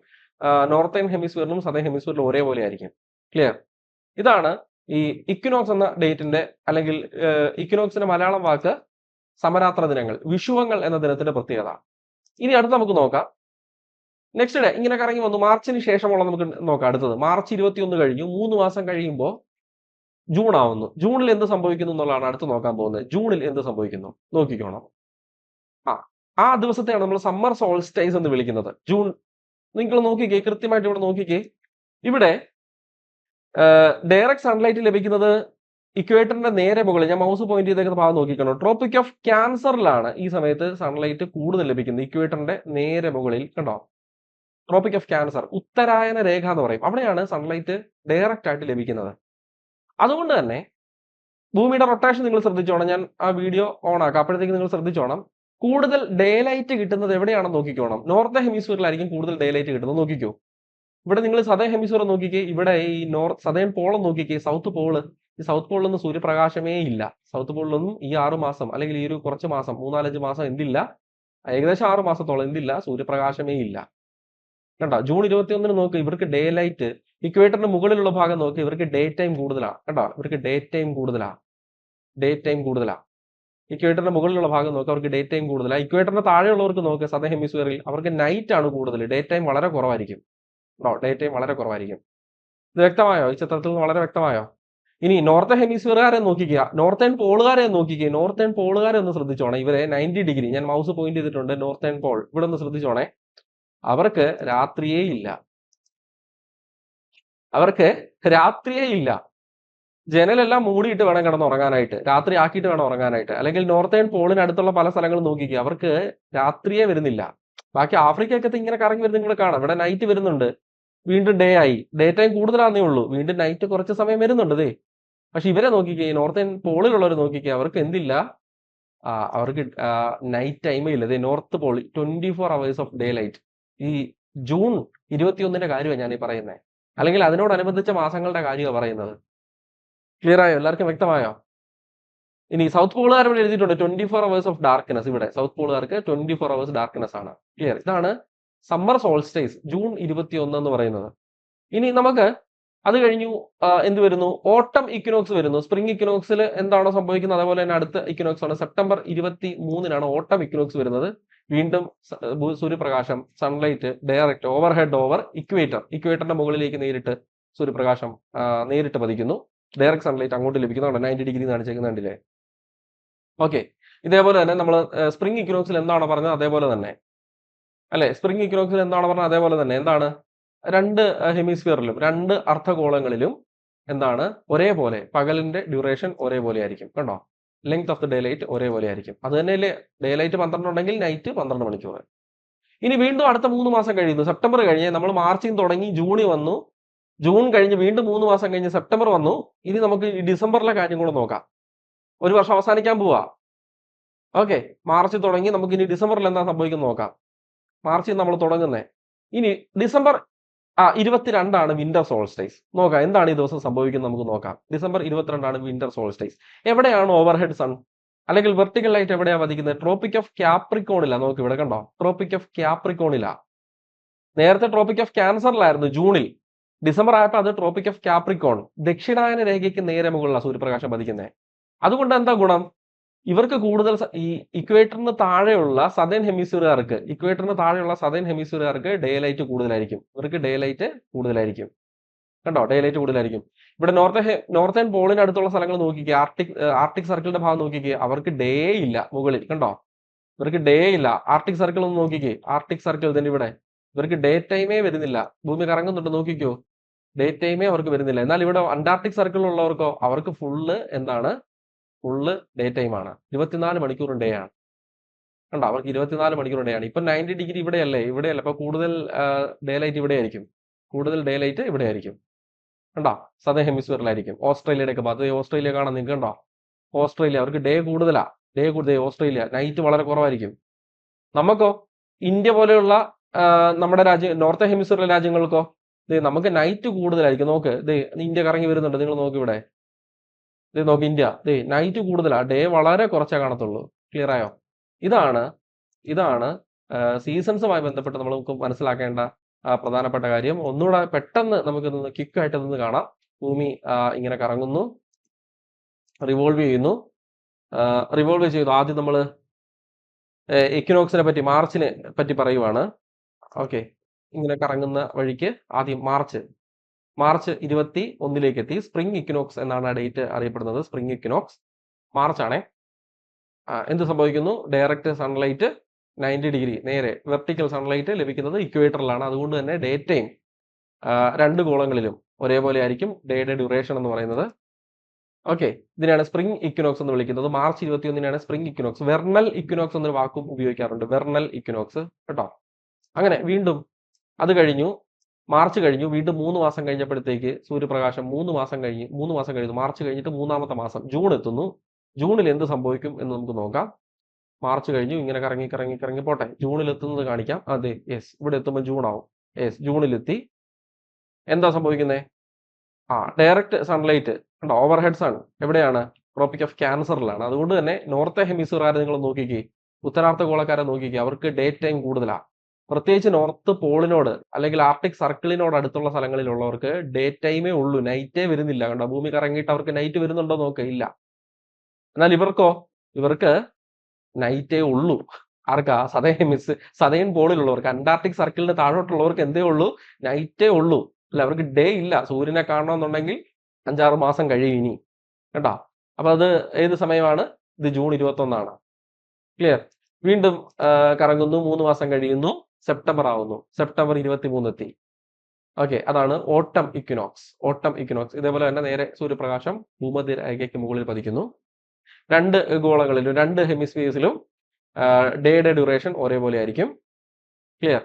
നോർത്തേൺ ഹെമിസ്ഫിയറിലും സദേൺ ഹെമിസ്ഫിയറിലും ഒരേപോലെ ആയിരിക്കും. ക്ലിയർ? ഇതാണ് ഈ ഇക്വിനോക്സ് എന്ന ഡേറ്റിന്റെ, അല്ലെങ്കിൽ ഇക്വിനോക്സിന്റെ മലയാളം വാക്ക് സമരാത്ര ദിനങ്ങൾ, വിഷുവങ്ങൾ എന്ന ദിനത്തിന്റെ പ്രത്യേകത. ഇനി അടുത്ത് നമുക്ക് നോക്കാം. നെക്സ്റ്റ് ഡേ ഇങ്ങനെ കറങ്ങി വന്നു. മാർച്ചിന് ശേഷമുള്ള നമുക്ക് നോക്കാം. അടുത്തത് മാർച്ച് 21 കഴിഞ്ഞു. 3 മാസം കഴിയുമ്പോൾ ജൂൺ ആവുന്നു. ജൂണിൽ എന്ത് സംഭവിക്കുന്നു എന്നുള്ളതാണ് അടുത്ത് നോക്കാൻ പോകുന്നത്. ജൂണിൽ എന്ത് സംഭവിക്കുന്നു നോക്കിക്കോണം. ആ ആ ദിവസത്തെയാണ് നമ്മൾ സമ്മർ സോൾസ്റ്റൈസ് എന്ന് വിളിക്കുന്നത്. ജൂൺ നിങ്ങൾ നോക്കിക്കേ, കൃത്യമായിട്ട് ഇവിടെ നോക്കിക്കേ. ഇവിടെ ഡയറക്റ്റ് സൺലൈറ്റ് ലഭിക്കുന്നത് ഇക്വേറ്ററിന്റെ നേരെ മുകളിൽ, ഞാൻ മൗസ് പോയിന്റ് ചെയ്തേക്കുന്ന ഭാഗം നോക്കിക്കണം. ട്രോപ്പിക് ഓഫ് ക്യാൻസറിലാണ് ഈ സമയത്ത് സൺലൈറ്റ് കൂടുതൽ ലഭിക്കുന്നത്. ഇക്വേറ്ററിന്റെ നേരെ മുകളിൽ കണ്ടോ, ട്രോപ്പിക് ഓഫ് ക്യാൻസർ, ഉത്തരായന രേഖ എന്ന് പറയും. അവിടെയാണ് സൺലൈറ്റ് ഡയറക്റ്റ് ആയിട്ട് ലഭിക്കുന്നത്. അതുകൊണ്ട് തന്നെ ഭൂമിയുടെ റൊട്ടേഷൻ നിങ്ങൾ ശ്രദ്ധിച്ചോണം. ഞാൻ ആ വീഡിയോ ഓൺ ആക്കാം, അപ്പോഴത്തേക്ക് നിങ്ങൾ ശ്രദ്ധിച്ചോണം. കൂടുതൽ ഡേ ലൈറ്റ് കിട്ടുന്നത് എവിടെയാണെന്ന് നോക്കിക്കോണം. നോർത്ത് ഹെമിസ്ഫിയറിലായിരിക്കും കൂടുതൽ ഡേ ലൈറ്റ് കിട്ടുന്നത്. നോക്കിക്കോ, ഇവിടെ നിങ്ങൾ സദേൺ ഹെമിസ്ഫിയർ നോക്കിക്കേ. ഇവിടെ ഈ സദേൺ പോൾ നോക്കിക്കേ, സൗത്ത് പോള്. ഈ സൗത്ത് പോളിലൊന്നും സൂര്യപ്രകാശമേ ഇല്ല. സൗത്ത് പോളിലൊന്നും ഈ 6 മാസം അല്ലെങ്കിൽ ഈ ഒരു കുറച്ച് മാസം 3-4-5 മാസം എന്തില്ല, ഏകദേശം 6 മാസത്തോളം എന്തില്ല, സൂര്യപ്രകാശമേ ഇല്ല. കണ്ടോ, ജൂൺ 21 നോക്ക്, ഇവർക്ക് ഡേ ലൈറ്റ് ഇക്വേറ്ററിന്റെ മുകളിലുള്ള ഭാഗം നോക്കി, ഇവർക്ക് ഡേ ടൈം കൂടുതലാണ്. കണ്ടോ, ഇവർക്ക് ഡേ ടൈം കൂടുതലാണ്. ഡേ ടൈം കൂടുതലാണ്. ഇക്വേറ്ററിന്റെ മുകളിലുള്ള ഭാഗം നോക്കുക, അവർക്ക് ഡേ ടൈം കൂടുതലാണ്. ഇക്വേറ്ററിന്റെ താഴെയുള്ളവർക്ക് നോക്കുക, സദേൺ ഹെമിസ്ഫിയറിൽ അവർക്ക് നൈറ്റ് ആണ് കൂടുതൽ, ഡേ ടൈം വളരെ കുറവായിരിക്കും. ഡേ ടൈം വളരെ കുറവായിരിക്കും. ഇത് വ്യക്തമായോ? ഈ ചിത്രത്തിൽ നിന്ന് വളരെ വ്യക്തമായോ? ഇനി നോർത്തേൺ ഹെമിസ്ഫിയറുകാരെ നോക്കിക്കുക, നോർത്തേൺ പോളുകാരെ നോക്കിക്കുക. നോർത്തേൺ പോളുകാരെ ഒന്ന് ശ്രദ്ധിച്ചോണേ. ഇവരെ 90 ഡിഗ്രി, ഞാൻ മൗസ് പോയിന്റ് ചെയ്തിട്ടുണ്ട്, നോർത്തേൺ പോൾ. ഇവിടെ ഒന്ന് ശ്രദ്ധിച്ചോണേ. അവർക്ക് രാത്രിയേ ഇല്ല. അവർക്ക് രാത്രിയേ ഇല്ല. ജനലെല്ലാം മൂടിയിട്ട് വേണം കിടന്നുറങ്ങാനായിട്ട്, രാത്രി ആക്കിയിട്ട് വേണം ഉറങ്ങാനായിട്ട്. അല്ലെങ്കിൽ നോർത്തേൺ പോളിന് അടുത്തുള്ള പല സ്ഥലങ്ങളും നോക്കിക്കുക, അവർക്ക് രാത്രിയേ വരുന്നില്ല. ബാക്കി ആഫ്രിക്കയൊക്കെ ഇങ്ങനെ കറങ്ങി വരുന്നത് നിങ്ങൾ കാണാം. ഇവിടെ നൈറ്റ് വരുന്നുണ്ട്, വീണ്ടും ഡേ ആയി. ഡേ ടൈം കൂടുതലാന്നേ ഉള്ളൂ, വീണ്ടും നൈറ്റ് കുറച്ച് സമയം വരുന്നുണ്ട്. ദേ പക്ഷെ ഇവരെ നോക്കിക്കേ, നോർത്തേൺ പോളിലുള്ളവർ നോക്കിക്കേ, അവർക്ക് എന്തില്ല, അവർക്ക് നൈറ്റ് ടൈമേ ഇല്ല. ദേ north pole 24 hours of daylight. ഈ ജൂൺ 21 കാര്യമാണ് ഞാൻ ഈ പറയുന്നത്, അല്ലെങ്കിൽ അതിനോടനുബന്ധിച്ച മാസങ്ങളുടെ കാര്യമാണ് പറയുന്നത്. ക്ലിയർ ആയോ? എല്ലാവർക്കും വ്യക്തമായോ? ഇനി സൗത്ത് പോളുകാർ ഇവിടെ എഴുതിയിട്ടുണ്ട് 24 hours ഓഫ് ഡാർക്ക്നെസ്. ഇവിടെ സൗത്ത് പോളുകാർക്ക് 24 hours ഡാർക്ക്നെസ് ആണ്. ക്ലിയർ? ഇതാണ് സമ്മർ സോൾസ്റ്റൈസ്, ജൂൺ 21 എന്ന് പറയുന്നത്. ഇനി നമുക്ക് അത് കഴിഞ്ഞു എന്ത് വരുന്നു, ഓട്ടം ഇക്വിനോക്സ് വരുന്നു. സ്പ്രിംഗ് ഇക്വിനോക്സിൽ എന്താണോ സംഭവിക്കുന്നത് അതേപോലെ തന്നെ അടുത്ത ഇക്വിനോക്സ് ആണ് സെപ്റ്റംബർ 23 ഓട്ടം ഇക്വിനോക്സ് വരുന്നത്. വീണ്ടും സൂര്യപ്രകാശം, sunlight direct overhead over equator, ഇക്വേറ്ററിന്റെ മുകളിലേക്ക് നേരിട്ട് സൂര്യപ്രകാശം നേരിട്ട് പതിക്കുന്നു. ഡയറക്റ്റ് സൺലൈറ്റ് അങ്ങോട്ട് ലഭിക്കുന്നതാണ്. 90 ഡിഗ്രി കാണിച്ചേക്കുന്ന കണ്ടില്ലേ? ഓക്കെ, ഇതേപോലെ തന്നെ നമ്മൾ സ്പ്രിംഗ് ഇക്വിനോക്സിൽ എന്താണോ പറഞ്ഞത് അതേപോലെ തന്നെ അല്ലെ, സ്പ്രിംഗ് ഇക്വിനോക്സിൽ എന്താണോ പറഞ്ഞത് അതേപോലെ തന്നെ എന്താണ്, 2 ഹെമിസ്ഫിയറിലും 2 അർദ്ധഗോളങ്ങളിലും എന്താണ് ഒരേപോലെ, പകലിന്റെ ഡ്യൂറേഷൻ ഒരേപോലെ ആയിരിക്കും. കണ്ടോ, length of the day light ഒരേപോലെ ആയിരിക്കും. അത് തന്നെയല്ലേ, ഡേ ലൈറ്റ് 12 ഉണ്ടെങ്കിൽ നൈറ്റ് 12 മണിക്കൂർ. ഇനി വീണ്ടും അടുത്ത 3 മാസം കഴിയുന്നു. സെപ്റ്റംബർ കഴിഞ്ഞ് നമ്മൾ മാർച്ചിൽ തുടങ്ങി, ജൂണിൽ വന്നു, ജൂൺ കഴിഞ്ഞ് വീണ്ടും 3 മാസം കഴിഞ്ഞ് സെപ്റ്റംബർ വന്നു. ഇനി നമുക്ക് ഈ ഡിസംബറിലെ കാര്യം കൂടെ നോക്കാം. ഒരു വർഷം അവസാനിക്കാൻ പോവാ. ഓക്കെ, മാർച്ച് തുടങ്ങി, നമുക്ക് ഇനി ഡിസംബറിൽ എന്താ സംഭവിക്കുന്നത് നോക്കാം. മാർച്ചിൽ നമ്മൾ തുടങ്ങുന്നേ. ഇനി ഡിസംബർ 22 വിന്റർ സോൾസ്റ്റൈസ്. നോക്കാം എന്താണ് ഈ ദിവസം സംഭവിക്കുന്നത്, നമുക്ക് നോക്കാം. December 22 winter solstice. എവിടെയാണ് ഓവർഹെഡ് സൺ അല്ലെങ്കിൽ വെർട്ടിക്കൽ ലൈറ്റ് എവിടെയാണ് പതിക്കുന്നത്? ട്രോപ്പിക് ഓഫ് ക്യാപ്രിക്കോണില. നോക്ക് ഇവിടെ കണ്ടോ, ട്രോപ്പിക് ഓഫ് ക്യാപ്രിക്കോണില. നേരത്തെ ട്രോപ്പിക് ഓഫ് ക്യാൻസറിലായിരുന്നു ജൂണിൽ. ഡിസംബർ ആയപ്പോൾ അത് ട്രോപ്പിക് ഓഫ് ക്യാപ്രിക്കോൺ, ദക്ഷിണായന രേഖയ്ക്ക് നേരെ മുകളിലാണ് സൂര്യപ്രകാശം പതിക്കുന്നത്. അതുകൊണ്ട് എന്താ ഗുണം, ഇവർക്ക് കൂടുതൽ ഈ ഇക്വേറ്ററിന് താഴെയുള്ള സദേൺ ഹെമിസ്ഫിയറുകാർക്ക്, ഡേ ലൈറ്റ് കൂടുതലായിരിക്കും. ഇവർക്ക് ഡേ ലൈറ്റ് കൂടുതലായിരിക്കും. കണ്ടോ, ഡേ ലൈറ്റ് കൂടുതലായിരിക്കും. ഇവിടെ നോർത്തേൺ പോളിന് അടുത്തുള്ള സ്ഥലങ്ങൾ നോക്കിക്കേ, ആർട്ടിക് സർക്കിളിന്റെ ഭാഗം നോക്കിക്കേ, അവർക്ക് ഡേ ഇല്ല മുകളിൽ. കണ്ടോ, ഇവർക്ക് ഡേ ഇല്ല. ആർട്ടിക് സർക്കിൾ ഒന്ന് നോക്കിക്കേ, ആർട്ടിക് സർക്കിൾ തന്നെ ഇവിടെ, ഇവർക്ക് ഡേ ടൈമേ വരുന്നില്ല. ഭൂമി കറങ്ങുന്നുണ്ട്, നോക്കിക്കോ, ഡേ ടൈമേ അവർക്ക് വരുന്നില്ല. എന്നാൽ ഇവിടെ അന്റാർട്ടിക് സർക്കിളിലുള്ളവർക്കോ അവർക്ക് ഫുള്ള് എന്താണ്, ഫുള്ള് ഡേ ടൈം ആണ്. 24 മണിക്കൂർ ഡേ ആണ്. കണ്ടോ, അവർക്ക് 24 മണിക്കൂർ ഡേ ആണ്. ഇപ്പൊ 90 ഡിഗ്രി ഇവിടെയല്ലേ, അപ്പൊ കൂടുതൽ ഡേ ലൈറ്റ് ഇവിടെ ആയിരിക്കും. കണ്ടോ, സദേൺ ഹെമിസ്ഫിയറിലായിരിക്കും. ഓസ്ട്രേലിയയുടെ ഒക്കെ ഭാഗത്ത്, ഓസ്ട്രേലിയ കാണാൻ നിങ്ങൾക്ക് കണ്ടോ, ഓസ്ട്രേലിയ അവർക്ക് ഡേ കൂടുതലാ. ഓസ്ട്രേലിയ നൈറ്റ് വളരെ കുറവായിരിക്കും. നമുക്കോ, ഇന്ത്യ പോലെയുള്ള നമ്മുടെ നോർത്ത് ഹെമിസ്ഫിയറിലെ രാജ്യങ്ങൾക്കോ നമുക്ക് നൈറ്റ് കൂടുതലായിരിക്കും. നോക്ക്, ഇന്ത്യ കറങ്ങി വരുന്നുണ്ട്, നിങ്ങൾ നോക്ക് ഇവിടെ, നോക്ക് ഇന്ത്യ, നൈറ്റ് കൂടുതലാ, ഡേ വളരെ കുറച്ചേ കാണത്തുള്ളൂ. ക്ലിയർ ആയോ? ഇതാണ് സീസൺസുമായി ബന്ധപ്പെട്ട് നമുക്ക് മനസ്സിലാക്കേണ്ട പ്രധാനപ്പെട്ട കാര്യം. ഒന്നുകൂടെ പെട്ടെന്ന് നമുക്ക് ക്വിക്കായിട്ട് ഇതൊന്ന് കാണാം. ഭൂമി ഇങ്ങനെ കറങ്ങുന്നു, റിവോൾവ് ചെയ്യുന്നു. ആദ്യം നമ്മൾ ഇക്വിനോക്സിനെ പറ്റി, മാർച്ചിനെ പറ്റി പറയുവാണ്. ഓക്കെ, ഇങ്ങനെ കറങ്ങുന്ന വഴിക്ക് ആദ്യം മാർച്ച് മാർച്ച് 21 എത്തി. സ്പ്രിംഗ് ഇക്വിനോക്സ് എന്നാണ് ആ ഡേറ്റ് അറിയപ്പെടുന്നത്. സ്പ്രിംഗ് ഇക്വിനോക്സ് മാർച്ച് ആണേ. എന്ത് സംഭവിക്കുന്നു? ഡയറക്റ്റ് സൺലൈറ്റ് 90 ഡിഗ്രി നേരെ വെർട്ടിക്കൽ സൺലൈറ്റ് ലഭിക്കുന്നത് ഇക്വേറ്ററിലാണ്. അതുകൊണ്ട് തന്നെ ഡേ ടൈം രണ്ട് ഗോളങ്ങളിലും ഒരേപോലെ ആയിരിക്കും ഡേയുടെ ഡ്യൂറേഷൻ എന്ന് പറയുന്നത്. ഓക്കെ, ഇതിനാണ് സ്പ്രിംഗ് ഇക്വിനോക്സ് എന്ന് വിളിക്കുന്നത്. March 21 spring equinox. Vernal equinox എന്നൊരു വാക്കും ഉപയോഗിക്കാറുണ്ട്. വെർണൽ ഇക്വിനോക്സ് കേട്ടോ. അങ്ങനെ വീണ്ടും അത് കഴിഞ്ഞു, മാർച്ച് കഴിഞ്ഞു. വീണ്ടും 3 മാസം കഴിഞ്ഞപ്പോഴത്തേക്ക് സൂര്യപ്രകാശം 3 മാസം കഴിഞ്ഞു. മാർച്ച് കഴിഞ്ഞിട്ട് 3ാമത്തെ മാസം ജൂൺ എത്തുന്നു. ജൂണിൽ എന്ത് സംഭവിക്കും എന്ന് നമുക്ക് നോക്കാം. മാർച്ച് കഴിഞ്ഞു, ഇങ്ങനെ കറങ്ങി പോട്ടെ. ജൂണിൽ എത്തുന്നത് കാണിക്കാം. അതെ, യെസ്, ഇവിടെ എത്തുമ്പോൾ ജൂൺ ആവും. യെസ്, ജൂണിലെത്തി. എന്താ സംഭവിക്കുന്നത്? ഡയറക്റ്റ് സൺലൈറ്റ് കണ്ടോ, ഓവർ ഹെഡ് സൺ എവിടെയാണ്? ട്രോപ്പിക് ഓഫ് ക്യാൻസറിലാണ്. അതുകൊണ്ട് തന്നെ നോർത്ത് ഹെമിസ്ഫിയറുകാരെ നിങ്ങൾ നോക്കിക്കേ, ഉത്തരാർദ്ധ ഗോളക്കാരെ നോക്കിക്കേ, അവർക്ക് ഡേ ടൈം കൂടുതലാണ്. പ്രത്യേകിച്ച് നോർത്ത് പോളിനോട് അല്ലെങ്കിൽ ആർട്ടിക് സർക്കിളിനോട് അടുത്തുള്ള സ്ഥലങ്ങളിലുള്ളവർക്ക് ഡേ ടൈമേ ഉള്ളൂ, നൈറ്റേ വരുന്നില്ല. കണ്ടോ, ഭൂമി കറങ്ങിയിട്ട് അവർക്ക് നൈറ്റ് വരുന്നുണ്ടോ നോക്കുക, ഇല്ല. എന്നാൽ ഇവർക്ക് നൈറ്റേ ഉള്ളൂ. ആർക്കാ? സതേൺ പോളിലുള്ളവർക്ക്, അന്റാർട്ടിക് സർക്കിളിന് താഴോട്ടുള്ളവർക്ക് എന്തേ ഉള്ളൂ? നൈറ്റേ ഉള്ളൂ. അല്ല, അവർക്ക് ഡേ ഇല്ല. സൂര്യനെ കാണണമെന്നുണ്ടെങ്കിൽ 5-6 മാസം കഴിയും ഇനി കേട്ടോ. അപ്പൊ അത് ഏത് സമയമാണ്? ഇത് ജൂൺ 21. ക്ലിയർ? വീണ്ടും കറങ്ങുന്നു, 3 മാസം കഴിയുന്നു, സെപ്റ്റംബർ ആവുന്നു. സെപ്റ്റംബർ 23 എത്തി. ഓക്കെ, അതാണ് ഓട്ടം ഇക്വിനോക്സ്. ഇതേപോലെ തന്നെ നേരെ സൂര്യപ്രകാശം ഭൂമധ്യരേഖയ്ക്ക് മുകളിൽ പതിക്കുന്നു. രണ്ട് ഗോളങ്ങളിലും രണ്ട് ഹെമിസ്ഫിയേഴ്സിലും ഡേയുടെ ഡ്യൂറേഷൻ ഒരേപോലെ ആയിരിക്കും. ക്ലിയർ?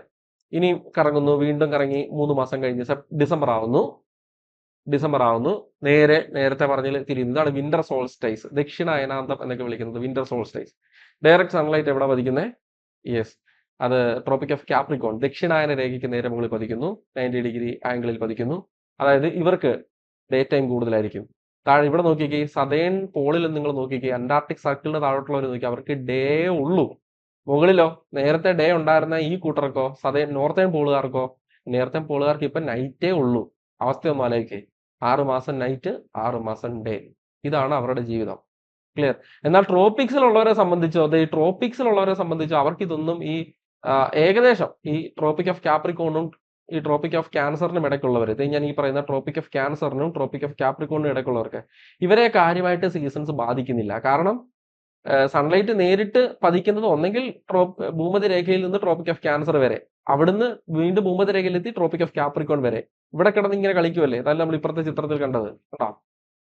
ഇനി കറങ്ങുന്നു, വീണ്ടും കറങ്ങി 3 മാസം കഴിഞ്ഞ് ഡിസംബർ ആവുന്നു. നേരത്തെ പറഞ്ഞതിൽ തിരിയുന്നു. ഇതാണ് വിന്റർ സോൾസ്റ്റൈസ്, ദക്ഷിണ അയനാന്തം എന്നൊക്കെ വിളിക്കുന്നത് വിന്റർ സോൾസ്റ്റൈസ്. ഡയറക്റ്റ് സൺലൈറ്റ് എവിടെ പതിക്കുന്നത്? യെസ്, അത് ട്രോപ്പിക് ഓഫ് കാപ്രിക്കോൺ, ദക്ഷിണായന രേഖയ്ക്ക് നേരെ മുകളിൽ പതിക്കുന്നു. 90 ഡിഗ്രി ആംഗിളിൽ പതിക്കുന്നു. അതായത് ഇവർക്ക് ഡേ ടൈം കൂടുതലായിരിക്കും. താഴെ ഇവിടെ നോക്കിക്കേ, സതേൺ പോളിൽ നിങ്ങൾ നോക്കിക്കേ, അന്റാർട്ടിക് സർക്കിളിന് താഴോട്ടുള്ളവർ നോക്കി, അവർക്ക് ഡേ ഉള്ളൂ. മുകളിലോ നേരത്തെ ഡേ ഉണ്ടായിരുന്ന ഈ കൂട്ടർക്കോ, നോർത്തേൺ പോളുകാർക്ക് ഇപ്പൊ നൈറ്റേ ഉള്ളൂ. അവസ്ഥയൊന്നും ആലോചിക്കേ, 6 മാസം നൈറ്റ്, 6 മാസം ഡേ. ഇതാണ് അവരുടെ ജീവിതം. ക്ലിയർ? എന്നാൽ ട്രോപ്പിക്സിലുള്ളവരെ സംബന്ധിച്ചോ അവർക്ക് ഇതൊന്നും ഈ ഏകദേശം ഈ ട്രോപ്പിക് ഓഫ് കാപ്രിക്കോണും ഈ ട്രോപ്പിക് ഓഫ് ക്യാൻസറിനും ഇടയ്ക്കുള്ളവർ, ഇത് ഞാൻ ഈ പറയുന്ന ട്രോപ്പിക് ഓഫ് ക്യാൻസറിനും ട്രോപ്പിക് ഓഫ് കാപ്രിക്കോണിനും ഇടയ്ക്കുള്ളവർക്ക് ഇവരെ കാര്യമായിട്ട് സീസൺസ് ബാധിക്കുന്നില്ല. കാരണം സൺലൈറ്റ് നേരിട്ട് പതിക്കുന്നത് ഒന്നെങ്കിൽ ഭൂമധ്യരേഖയിൽ നിന്ന് ട്രോപ്പിക് ഓഫ് ക്യാൻസർ വരെ, അവിടുന്ന് വീണ്ടും ഭൂമധ്യരേഖയിലെത്തി ട്രോപ്പിക് ഓഫ് കാപ്രിക്കോൺ വരെ. ഇവിടെ കിടന്ന് ഇങ്ങനെ കളിക്കുമല്ലേ, അതല്ല നമ്മൾ ഇപ്പുറത്തെ ചിത്രത്തിൽ കണ്ടത് കേട്ടോ.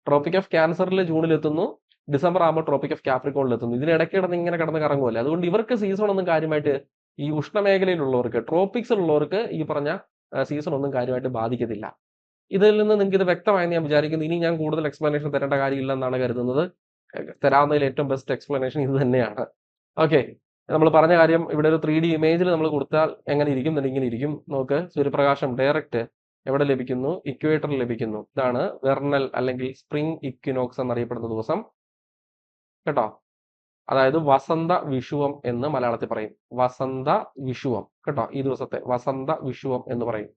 ട്രോപ്പിക് ഓഫ് ക്യാൻസറിൽ ജൂണിലെത്തുന്നു, ഡിസംബർ ആകുമ്പോൾ ട്രോപ്പിക് ഓഫ് കാപ്രിക്കോണിലെത്തുന്നു. ഇതിനിടയ്ക്ക് കിടന്ന് ഇങ്ങനെ കിടന്ന് കറങ്ങുമല്ലേ. അതുകൊണ്ട് ഇവർക്ക് സീസൺ ഒന്നും കാര്യമായിട്ട്, ഈ ഉഷ്ണമേഖലയിലുള്ളവർക്ക്, ട്രോപ്പിക്സിലുള്ളവർക്ക് ഈ പറഞ്ഞ സീസൺ ഒന്നും കാര്യമായിട്ട് ബാധിക്കത്തില്ല. ഇതിൽ നിന്ന് നിങ്ങൾക്ക് ഇത് വ്യക്തമായെന്ന് ഞാൻ വിചാരിക്കുന്നു. ഇനി ഞാൻ കൂടുതൽ എക്സ്പ്ലനേഷൻ തരേണ്ട കാര്യമില്ലെന്നാണ് കരുതുന്നത്. തരാവുന്നതിൽ ഏറ്റവും ബെസ്റ്റ് എക്സ്പ്ലനേഷൻ ഇത് തന്നെയാണ്. ഓക്കെ, നമ്മൾ പറഞ്ഞ കാര്യം ഇവിടെ ഒരു 3D ഇമേജിൽ നമ്മൾ കൊടുത്താൽ എങ്ങനെ ഇരിക്കും? ഇങ്ങനെ ഇരിക്കും. നോക്ക്, സൂര്യപ്രകാശം ഡയറക്റ്റ് എവിടെ ലഭിക്കുന്നു? ഇക്വേറ്ററിൽ ലഭിക്കുന്നു. ഇതാണ് വെർണൽ അല്ലെങ്കിൽ സ്പ്രിംഗ് ഇക്വിനോക്സ് എന്നറിയപ്പെടുന്ന ദിവസം കേട്ടോ. അതായത് വസന്ത വിഷുവം എന്ന് മലയാളത്തിൽ പറയും. വസന്ത വിഷുവം കേട്ടോ. ഈ ദിവസത്തെ വസന്ത വിഷുവം എന്ന് പറയും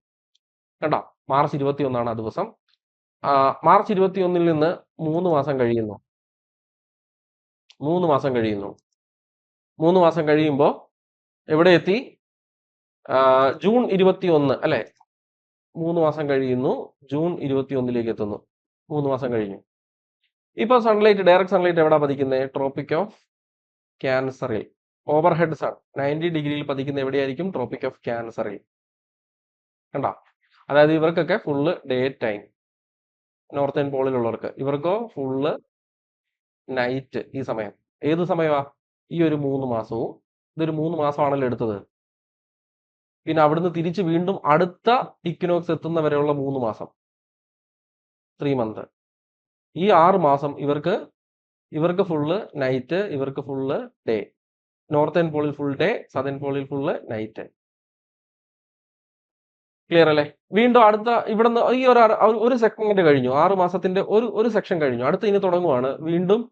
കേട്ടോ. മാർച്ച് 21 ആ ദിവസം. മാർച്ച് 21 നിന്ന് 3 മാസം കഴിയുന്നു. 3 മാസം കഴിയുമ്പോൾ എവിടെ എത്തി? ജൂൺ 21 അല്ലെ? 3 മാസം കഴിയുന്നു, ജൂൺ 21 എത്തുന്നു. 3 മാസം കഴിഞ്ഞു. ഇപ്പൊ ഡയറക്റ്റ് സൺലൈറ്റ് എവിടെ പതിക്കുന്നത്? ട്രോപ്പിക് ഓഫ് ക്യാൻസറിൽ, ഓവർ ഹെഡ് സൺ 90 ഡിഗ്രിയിൽ പതിക്കുന്ന എവിടെയായിരിക്കും? ട്രോപ്പിക് ഓഫ് ക്യാൻസറിൽ കണ്ടോ. അതായത് ഇവർക്കൊക്കെ ഫുള്ള് ഡേ ടൈം. നോർത്തേൺ പോളിലുള്ളവർക്ക്, ഇവർക്കോ ഫുള്ള് നൈറ്റ്. ഈ സമയം ഏത് സമയമാ? ഈ ഒരു 3 മാസവും. ഇതൊരു 3 മാസമാണല്ലോ എടുത്തത്. പിന്നെ അവിടുന്ന് തിരിച്ച് വീണ്ടും അടുത്ത ഇക്വിനോക്സ് എത്തുന്ന വരെയുള്ള 3 മാസം, 3 മന്ത്. ഈ 6 മാസം ഇവർക്ക് ഫുള്ള് നൈറ്റ്, ഇവർക്ക് ഫുള്ള് ഡേ. നോർത്തേൺ പോളിൽ ഫുൾ ഡേ, സദേൺ പോളിൽ ഫുള്ള് നൈറ്റ്. ക്ലിയർ അല്ലേ? വീണ്ടും അടുത്ത ഇവിടുന്ന് ഈ ഒരു സെഗ്മെന്റ് കഴിഞ്ഞു. 6 മാസത്തിന്റെ ഒരു സെക്ഷൻ കഴിഞ്ഞു. അടുത്ത ഇനി തുടങ്ങുവാണ് വീണ്ടും.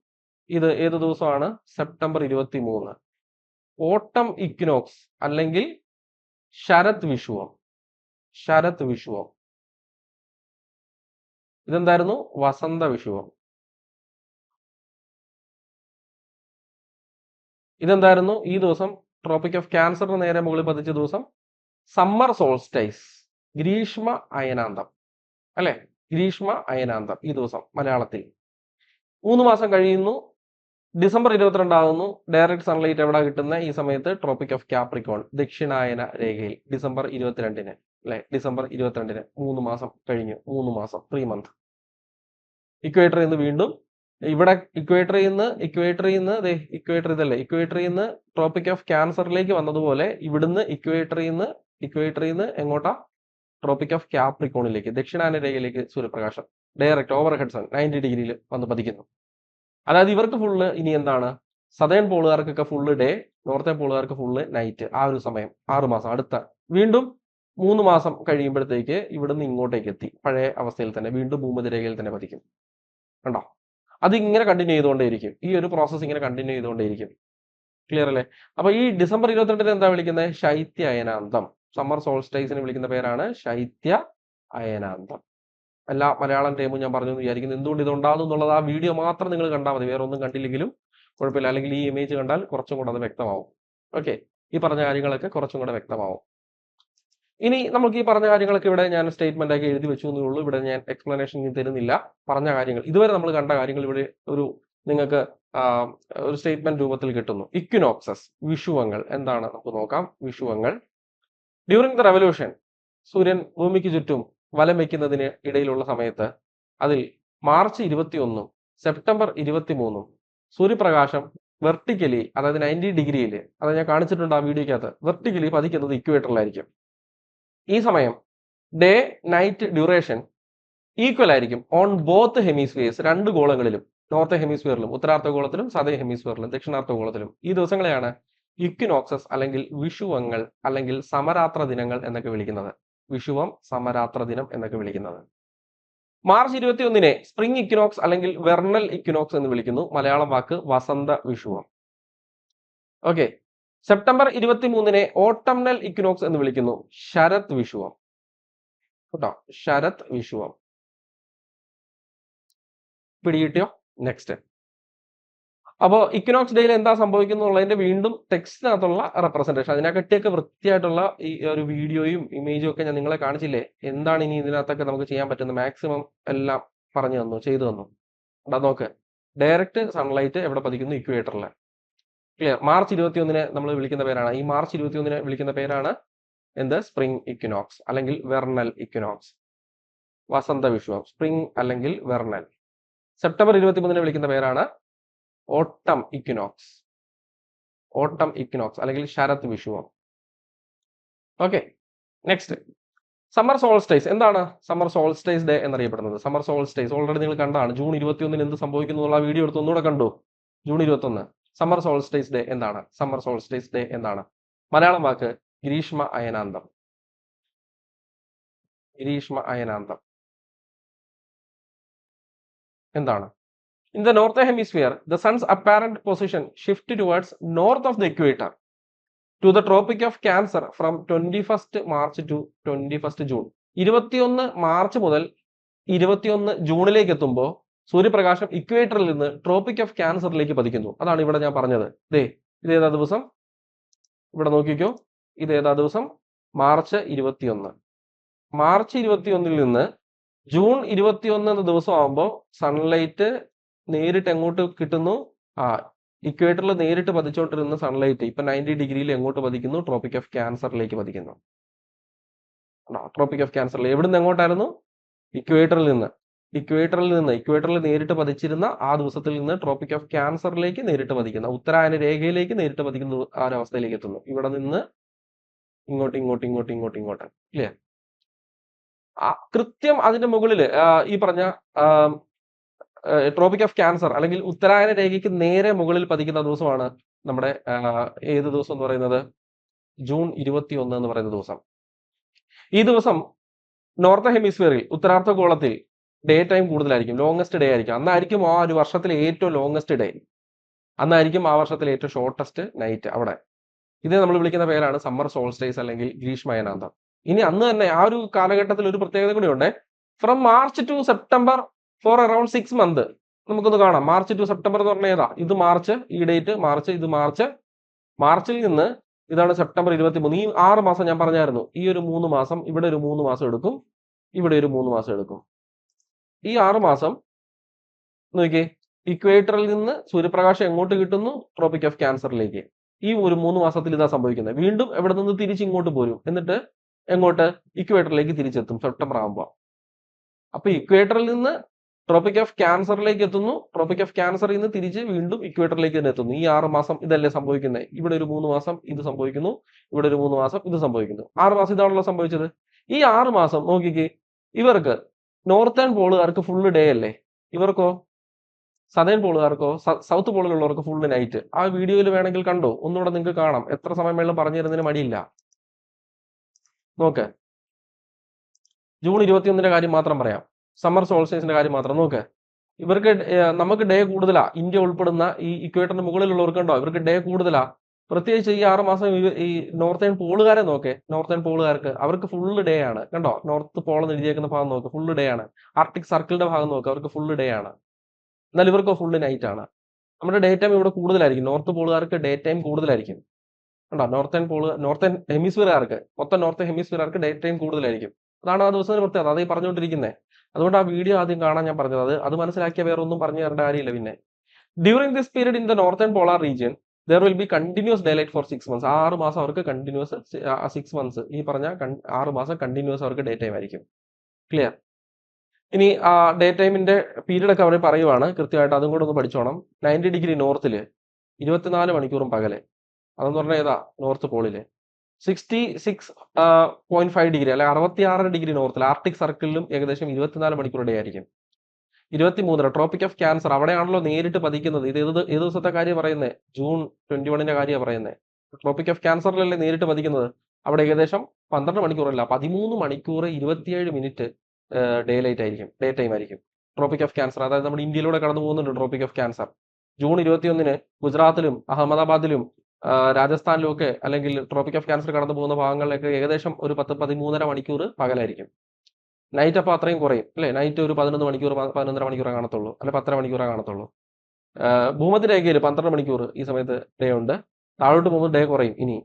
ഇത് ഏത് ദിവസമാണ്? സെപ്റ്റംബർ 23. ഓട്ടം ഇക്വിനോക്സ് അല്ലെങ്കിൽ ശരത് വിഷുവം. ഇതെന്തായിരുന്നു? വസന്ത വിഷുവം. ഇതെന്തായിരുന്നു? ഈ ദിവസം ട്രോപ്പിക് ഓഫ് ക്യാൻസറിന് നേരെ മുകളിൽ പതിച്ച ദിവസം സമ്മർ സോൾസ്റ്റൈസ്, ഗ്രീഷ്മ അയനാന്തം. അല്ലെ? ഗ്രീഷ്മ അയനാന്തം ഈ ദിവസം മലയാളത്തിൽ 3 മാസം കഴിയുന്നു. ഡിസംബർ 22 ആകുന്നു. ഡയറക്റ്റ് സൺലൈറ്റ് എവിടെ കിട്ടുന്ന ഈ സമയത്ത്? ട്രോപ്പിക് ഓഫ് കാപ്രിക്കോൺ ദക്ഷിണായന രേഖയിൽ ഡിസംബർ 22-ന് അല്ലെ? ഡിസംബർ 22-ന് 3 മാസം കഴിഞ്ഞു. 3 മാസം 3 മന്ത്. ഇക്വേറ്ററിൽ നിന്ന് വീണ്ടും ഇവിടെ ഇക്വേറ്ററിൽ നിന്ന് ട്രോപ്പിക് ഓഫ് ക്യാൻസറിലേക്ക് വന്നതുപോലെ ഇവിടുന്ന് ഇക്വേറ്ററിൽ നിന്ന് എങ്ങോട്ടാ? ട്രോപ്പിക് ഓഫ് കാപ്രിക്കോണിലേക്ക് ദക്ഷിണായന രേഖയിലേക്ക് സൂര്യപ്രകാശം ഡയറക്റ്റ് ഓവർ ഹെഡ് സൺ 90 ഡിഗ്രിയിൽ വന്ന് പതിക്കുന്നു. അതായത് ഇവർക്ക് ഫുള്ള് ഇനി എന്താണ്? സദേൺ പോളുകാർക്കൊക്കെ ഫുള്ള് ഡേ, നോർത്തേൺ പോളുകാർക്ക് ഫുള്ള് നൈറ്റ്. ആ ഒരു സമയം 6 മാസം അടുത്ത വീണ്ടും 3 മാസം കഴിയുമ്പോഴത്തേക്ക് ഇവിടുന്ന് ഇങ്ങോട്ടേക്ക് എത്തി. പഴയ അവസ്ഥയിൽ തന്നെ വീണ്ടും ഭൂമധ്യരേഖയിൽ തന്നെ പതിക്കും. കണ്ടോ? അതിങ്ങനെ കണ്ടിന്യൂ ചെയ്തുകൊണ്ടേയിരിക്കും. ഈ ഒരു പ്രോസസ്സ് ഇങ്ങനെ കണ്ടിന്യൂ ചെയ്തുകൊണ്ടേയിരിക്കും. ക്ലിയർ അല്ലേ? അപ്പൊ ഈ ഡിസംബർ 22-ന് എന്താ വിളിക്കുന്നത്? ശൈത്യ അയനാന്തം. സമ്മർ സോൾസ്റ്റൈസിനെ വിളിക്കുന്ന പേരാണ് ശൈത്യ അയനാന്തം. എല്ലാ മലയാളം ടൈമും ഞാൻ പറഞ്ഞു എന്ന് വിചാരിക്കുന്നു. എന്തുകൊണ്ട് ഇത് ഉണ്ടാകുന്നു എന്നുള്ളത് ആ വീഡിയോ മാത്രം നിങ്ങൾ കണ്ടാൽ മതി. വേറെ ഒന്നും കണ്ടില്ലെങ്കിലും കുഴപ്പമില്ല. അല്ലെങ്കിൽ ഈ ഇമേജ് കണ്ടാൽ കുറച്ചും കൂടെ അത് വ്യക്തമാവും. ഓക്കെ, ഈ പറഞ്ഞ കാര്യങ്ങളൊക്കെ കുറച്ചും കൂടെ വ്യക്തമാവും. ഇനി നമുക്ക് ഈ പറഞ്ഞ കാര്യങ്ങളൊക്കെ ഇവിടെ ഞാൻ സ്റ്റേറ്റ്മെന്റ് ആക്കി എഴുതി വെച്ചു എന്നേ ഉള്ളൂ. ഇവിടെ ഞാൻ എക്സ്പ്ലനേഷൻ തരുന്നില്ല. പറഞ്ഞ കാര്യങ്ങൾ ഇതുവരെ നമ്മൾ കണ്ട കാര്യങ്ങൾ ഇവിടെ ഒരു നിങ്ങൾക്ക് ഒരു സ്റ്റേറ്റ്മെന്റ് രൂപത്തിൽ കിട്ടുന്നു. ഇക്വിനോക്സസ് വിഷുവങ്ങൾ എന്താണ് നമുക്ക് നോക്കാം. വിഷുവങ്ങൾ ഡ്യൂറിംഗ് ദ റെവല്യൂഷൻ സൂര്യൻ ഭൂമിക്ക് ചുറ്റും വലം വയ്ക്കുന്നതിന് ഇടയിലുള്ള സമയത്ത് അതിൽ മാർച്ച് 21 സെപ്റ്റംബർ 23 സൂര്യപ്രകാശം വെർട്ടിക്കലി അതായത് 90 ഡിഗ്രിയിൽ അത് ഞാൻ കാണിച്ചിട്ടുണ്ട് ആ വീഡിയോക്കകത്ത് വെർട്ടിക്കലി പതിക്കുന്നത് ഇക്വേറ്ററിലായിരിക്കും. ഈ സമയം ഡേ നൈറ്റ് ഡ്യൂറേഷൻ ഈക്വൽ ആയിരിക്കും ഓൺ ബോത്ത് ഹെമിസ്ഫിയേഴ്സ് രണ്ട് ഗോളങ്ങളിലും നോർത്ത് ഹെമിസ്ഫിയറിലും ഉത്തരാർദ്ധഗോളത്തിലും സദേ ഹെമിസ്ഫിയറിലും ദക്ഷിണാർദ്ധഗോളത്തിലും. ഈ ദിവസങ്ങളെയാണ് ഇക്വിനോക്സസ് അല്ലെങ്കിൽ വിഷുവങ്ങൾ അല്ലെങ്കിൽ സമരാത്ര ദിനങ്ങൾ എന്നൊക്കെ വിളിക്കുന്നത്. വിഷുവം സമരാത്ര ദിനം എന്നൊക്കെ വിളിക്കുന്നത്. മാർച്ച് 21-നെ സ്പ്രിംഗ് ഇക്വിനോക്സ് അല്ലെങ്കിൽ വെർണൽ ഇക്വിനോക്സ് എന്ന് വിളിക്കുന്നു. മലയാളം വാക്ക് വസന്ത വിഷുവം. ഓക്കെ, സെപ്റ്റംബർ 23-നെ ഓട്ടംനൽ ഇക്വിനോക്സ് എന്ന് വിളിക്കുന്നു. ശരത് വിഷുവം കേട്ടോ, ശരത് വിഷുവം. പിടികിട്ടിയോ? നെക്സ്റ്റ്. അപ്പോൾ ഇക്വിനോക്സ് ഡേയിൽ എന്താ സംഭവിക്കുന്നുള്ളതിന്റെ വീണ്ടും ടെക്സ്റ്റിനകത്തുള്ള റെപ്രസെന്റേഷൻ അതിനെക്കട്ടിയൊക്കെ വൃത്തിയായിട്ടുള്ള ഈ ഒരു വീഡിയോയും ഇമേജും ഒക്കെ ഞാൻ നിങ്ങളെ കാണിച്ചില്ലേ. എന്താണ് ഇനി ഇതിനകത്തൊക്കെ നമുക്ക് ചെയ്യാൻ പറ്റുന്നത്? മാക്സിമം എല്ലാം പറഞ്ഞു തന്നു, ചെയ്തു തന്നു. അതാ നോക്ക്, ഡയറക്റ്റ് സൺലൈറ്റ് എവിടെ പതിക്കുന്നു? ഇക്വേറ്ററിൽ. ക്ലിയർ. മാർച്ച് 21-നെ നമ്മൾ വിളിക്കുന്ന പേരാണ് ഈ മാർച്ച് 21-നെ വിളിക്കുന്ന പേരാണ് എന്ത്? സ്പ്രിംഗ് ഇക്വിനോക്സ് അല്ലെങ്കിൽ വെർണൽ ഇക്വിനോക്സ്. വസന്ത വിഷുവം സ്പ്രിംഗ് അല്ലെങ്കിൽ വെർണൽ. സെപ്റ്റംബർ 23-നെ വിളിക്കുന്ന പേരാണ് ഓട്ടം ഇക്വിനോക്സ്. ഓട്ടം ഇക്വിനോക്സ് അല്ലെങ്കിൽ ശരത് വിഷുവം. Okay, next. സമ്മർ സോൾസ്റ്റൈസ് എന്താണ്? സമ്മർ സോൾസ്റ്റൈസ് ഡേ എന്നറിയപ്പെടുന്നത്. സമ്മർ സോൾസ്റ്റൈസ് ഓൾറെഡി നിങ്ങൾ കണ്ടാണ്. ജൂൺ 21-ന് എന്ത് സംഭവിക്കുന്നു എന്നുള്ള വീഡിയോ എടുത്ത് ഒന്നുകൂടെ കണ്ടു. ജൂൺ 21 സമ്മർ സോൾസ്റ്റൈസ് ഡേ എന്താണ്? സമ്മർ സോൾസ്റ്റൈസ് ഡേ എന്താണ്? മലയാളം വാക്ക് ഗ്രീഷ്മ അയനാന്തം. ഗ്രീഷ്മ അയനാന്തം എന്താണ്? In the northern hemisphere, the sun's apparent position shift towards north of the equator to the Tropic of Cancer from 21st March to 21st June. 21 March മുതൽ 21 ജൂണിലേക്ക് എത്തുമ്പോൾ സൂര്യപ്രകാശം ഇക്വേറ്ററിൽ നിന്ന് tropic of ക്യാൻസറിലേക്ക് പതിക്കുന്നു. അതാണ് ഇവിടെ ഞാൻ പറഞ്ഞത്. ഇതേതാ ദിവസം? ഇവിടെ നോക്കിക്കോ, ഇതേതാ ദിവസം? മാർച്ച് 21. മാർച്ച് 21-ൽ നിന്ന് ജൂൺ 21 എന്ന ദിവസം ആകുമ്പോൾ സൺലൈറ്റ് നേരിട്ട് എങ്ങോട്ട് കിട്ടുന്നു? ഇക്വേറ്ററിൽ നേരിട്ട് പതിച്ചുകൊണ്ടിരുന്ന സൺലൈറ്റ് ഇപ്പൊ 90 ഡിഗ്രിയിൽ എങ്ങോട്ട് പതിക്കുന്നു? ട്രോപ്പിക് ഓഫ് ക്യാൻസറിലേക്ക് പതിക്കുന്നു. ട്രോപ്പിക് ഓഫ് ക്യാൻസറിൽ എവിടുന്ന് എങ്ങോട്ടായിരുന്നു? ഇക്വേറ്ററിൽ നിന്ന്. ഇക്വേറ്ററിൽ നേരിട്ട് പതിച്ചിരുന്ന ആ ദിവസത്തിൽ നിന്ന് ട്രോപ്പിക് ഓഫ് ക്യാൻസറിലേക്ക് നേരിട്ട് പതിക്കുന്ന ഉത്തരായന രേഖയിലേക്ക് നേരിട്ട് പതിക്കുന്ന ആ ഒരു അവസ്ഥയിലേക്ക് എത്തുന്നു. ഇവിടെ നിന്ന് ഇങ്ങോട്ട് ഇല്ലേ? കൃത്യം അതിന്റെ മുകളില് ഈ പറഞ്ഞ ട്രോപ്പിക് ഓഫ് ക്യാൻസർ അല്ലെങ്കിൽ ഉത്തരായന രേഖയ്ക്ക് നേരെ മുകളിൽ പതിക്കുന്ന ദിവസമാണ് നമ്മുടെ ഏത് ദിവസം എന്ന് പറയുന്നത്? ജൂൺ 21 എന്ന് പറയുന്ന ദിവസം. ഈ ദിവസം നോർത്ത് ഹെമിസ്ഫിയറിൽ ഉത്തരാർദ്ധഗോളത്തിൽ ഡേ ടൈം കൂടുതലായിരിക്കും, ലോങ്സ്റ്റ് ഡേ ആയിരിക്കും. അന്നായിരിക്കും ആ ഒരു വർഷത്തിലെ ഏറ്റവും ലോങ്സ്റ്റ് ഡേ, അന്നായിരിക്കും ആ വർഷത്തിലെ ഏറ്റവും ഷോർട്ടസ്റ്റ് നൈറ്റ് അവിടെ. ഇത് നമ്മൾ വിളിക്കുന്ന പേരാണ് സമ്മർ സോൾസ്റ്റൈസ് അല്ലെങ്കിൽ ഗ്രീഷ്മയനാന്തം. ഇനി അന്ന് തന്നെ ആ ഒരു കാലഘട്ടത്തിൽ ഒരു പ്രത്യേകത കൂടി ഉണ്ട്. From March to September for around 6 month നമുക്കൊന്ന് കാണാം. മാർച്ച് ടു സെപ്റ്റംബർ എന്ന് പറഞ്ഞാൽ ഏതാ? ഇത് മാർച്ച്, ഈ ഡേറ്റ് മാർച്ച്, ഇത് മാർച്ച്. മാർച്ചിൽ നിന്ന് ഇതാണ് സെപ്റ്റംബർ 23. ഈ 6 മാസം ഞാൻ പറഞ്ഞായിരുന്നു. ഈ ഒരു 3 മാസം ഇവിടെ ഒരു 3 മാസം എടുക്കും. ഇവിടെ ഒരു 3 മാസം എടുക്കും. ഈ 6 മാസം നോക്കിയേ, ഇക്വേറ്ററിൽ നിന്ന് സൂര്യപ്രകാശം എങ്ങോട്ട് കിട്ടുന്നു? ട്രോപ്പിക് ഓഫ് ക്യാൻസറിലേക്ക്. ഈ ഒരു 3 മാസത്തിൽ ഇതാ സംഭവിക്കുന്നത്. വീണ്ടും എവിടെ നിന്ന് തിരിച്ച് ഇങ്ങോട്ട് പോരും. എന്നിട്ട് എങ്ങോട്ട്? ഇക്വേറ്ററിലേക്ക് തിരിച്ചെത്തും സെപ്റ്റംബർ ആകുമ്പോൾ. അപ്പൊ ഇക്വേറ്ററിൽ നിന്ന് ട്രോപ്പിക് ഓഫ് ക്യാൻസറിലേക്ക് എത്തുന്നു. ട്രോപ്പിക് ഓഫ് ക്യാൻസറിൽ നിന്ന് തിരിച്ച് വീണ്ടും ഇക്വേറ്ററിലേക്ക് തന്നെ എത്തുന്നു. ഈ 6 മാസം ഇതല്ലേ സംഭവിക്കുന്നത്. ഇവിടെ ഒരു 3 മാസം ഇത് സംഭവിക്കുന്നു. ഇവിടെ ഒരു 3 മാസം ഇത് സംഭവിക്കുന്നു. 6 മാസം ഇതാണല്ലോ സംഭവിച്ചത്. ഈ 6 മാസം നോക്കിക്കേ, ഇവർക്ക് നോർത്തേൺ പോളുകാർക്ക് ഫുള്ള് ഡേ അല്ലേ? ഇവർക്കോ? സദേൺ പോളുകാർക്കോ? സൗത്ത് പോളിലുള്ളവർക്ക് ഫുള്ള് നൈറ്റ്. ആ വീഡിയോയിൽ വേണമെങ്കിൽ കണ്ടോ, ഒന്നുകൂടെ നിങ്ങൾക്ക് കാണാം. എത്ര സമയം വേണം പറഞ്ഞു തരുന്നതിന് മടിയില്ല. നോക്ക്, ജൂൺ 21 കാര്യം മാത്രം പറയാം. സമ്മർ സോൾസ്റ്റേസിന്റെ കാര്യം മാത്രം നോക്ക്. ഇവർക്ക് നമുക്ക് ഡേ കൂടുതലാ. ഇന്ത്യ ഉൾപ്പെടുന്ന ഈ ഇക്വേറ്ററിന് മുകളിലുള്ളവർക്ക് ഉണ്ടോ, ഇവർക്ക് ഡേ കൂടുതലാ. പ്രത്യേകിച്ച് ഈ 6 മാസം ഈ നോർത്തേൺ പോളുകാരെ നോക്കെ. നോർത്തേൺ പോളുകാർക്ക് അവർക്ക് ഫുള്ള് ഡേ ആണ്. കണ്ടോ, നോർത്ത് പോൾ എന്ന് എഴുതിയേക്കുന്ന ഭാഗം നോക്ക്, ഫുള്ള് ഡേ ആണ്. ആർട്ടിക് സർക്കിളിന്റെ ഭാഗം നോക്ക്, അവർക്ക് ഫുള്ള് ഡേ ആണ്. എന്നാൽ ഇവർക്ക് ഫുള്ള് നൈറ്റ് ആണ്. നമ്മുടെ ഡേ ടൈം ഇവിടെ കൂടുതലായിരിക്കും. നോർത്ത് പോളുകാർക്ക് ഡേ ടൈം കൂടുതലായിരിക്കും. കണ്ടോ, നോർത്തേൺ ഹെമിസ്ഫിയറുകാർക്ക്, മൊത്തം നോർത്തേൺ ഹെമിസ്ഫിയറുകാർക്ക് ഡേ ടൈം കൂടുതലായിരിക്കും. അതാണ് ആ ദിവസത്തിന് പ്രത്യേകത. അത് ഈ പറഞ്ഞുകൊണ്ടിരിക്കുന്നത്. അതുകൊണ്ട് ആ വീഡിയോ ആദ്യം കാണാൻ ഞാൻ പറഞ്ഞത്. അത് മനസ്സിലാക്കിയ വേറെ ഒന്നും പറഞ്ഞു തരേണ്ട കാര്യമില്ല. പിന്നെ during this period in the northern polar region there will be continuous daylight for 6 months. 6 മാസം അവർക്ക് കണ്ടിന്യൂസ്, 6 months ഈ പറഞ്ഞ 6 മാസം കണ്ടിന്യൂസ് അവർക്ക് ഡേ ടൈം ആയിരിക്കും. ക്ലിയർ? ഇനി ആ ഡേ ടൈമിന്റെ പീരീഡ് ഒക്കെ അവർ പറയുവാണ് കൃത്യമായിട്ട്. അതും കൂടെ ഒന്ന് പഠിച്ചോണം. 90 ഡിഗ്രി നോർത്തില് 24 മണിക്കൂറും പകല്. അതെന്ന് പറഞ്ഞാൽ ഏതാ? നോർത്ത് പോളില്. 66.5 ഡിഗ്രി അല്ലെ 66 ഡിഗ്രി നോർത്തിൽ ആർട്ടിക് സർക്കിളിലും ഏകദേശം 24 മണിക്കൂർ ഡേ ആയിരിക്കും. 23 ട്രോപ്പിക് ഓഫ് ക്യാൻസർ, അവിടെയാണല്ലോ നേരിട്ട് പതിക്കുന്നത്. ഇത് ഏത് ദിവസത്തെ കാര്യം പറയുന്നത്? ജൂൺ 21 കാര്യം പറയുന്നത്. ട്രോപ്പിക് ഓഫ് ക്യാൻസറിലല്ലേ നേരിട്ട് പതിക്കുന്നത്. അവിടെ ഏകദേശം 12 മണിക്കൂറല്ല, 13 മണിക്കൂർ 27 മിനിറ്റ് ഡേ ലൈറ്റ് ആയിരിക്കും, ഡേ ടൈം ആയിരിക്കും ട്രോപ്പിക് ഓഫ് ക്യാൻസർ. അതായത് നമ്മുടെ ഇന്ത്യയിലൂടെ കടന്നു പോകുന്നുണ്ട് ട്രോപ്പിക് ഓഫ് ക്യാൻസർ. ജൂൺ 21 ഗുജറാത്തിലും അഹമ്മദാബാദിലും രാജസ്ഥാനിലും ഒക്കെ, അല്ലെങ്കിൽ ട്രോപ്പിക് ഓഫ് ക്യാൻസർ കടന്നു പോകുന്ന ഭാഗങ്ങളിലൊക്കെ ഏകദേശം ഒരു 10-13.5 മണിക്കൂർ പകലായിരിക്കും. നൈറ്റ് അപ്പോൾ അത്രയും കുറയും അല്ലെ. നൈറ്റ് ഒരു 11 മണിക്കൂർ 11.5 മണിക്കൂറേ കാണത്തുള്ളൂ, അല്ലെ 10 മണിക്കൂറേ കാണത്തുള്ളൂ. ഭൂമധ്യരേഖയിൽ 12 മണിക്കൂർ ഈ സമയത്ത് ഡേ ഉണ്ട്. താഴോട്ട് പോകുമ്പോൾ ഡേ കുറയും. ഇനി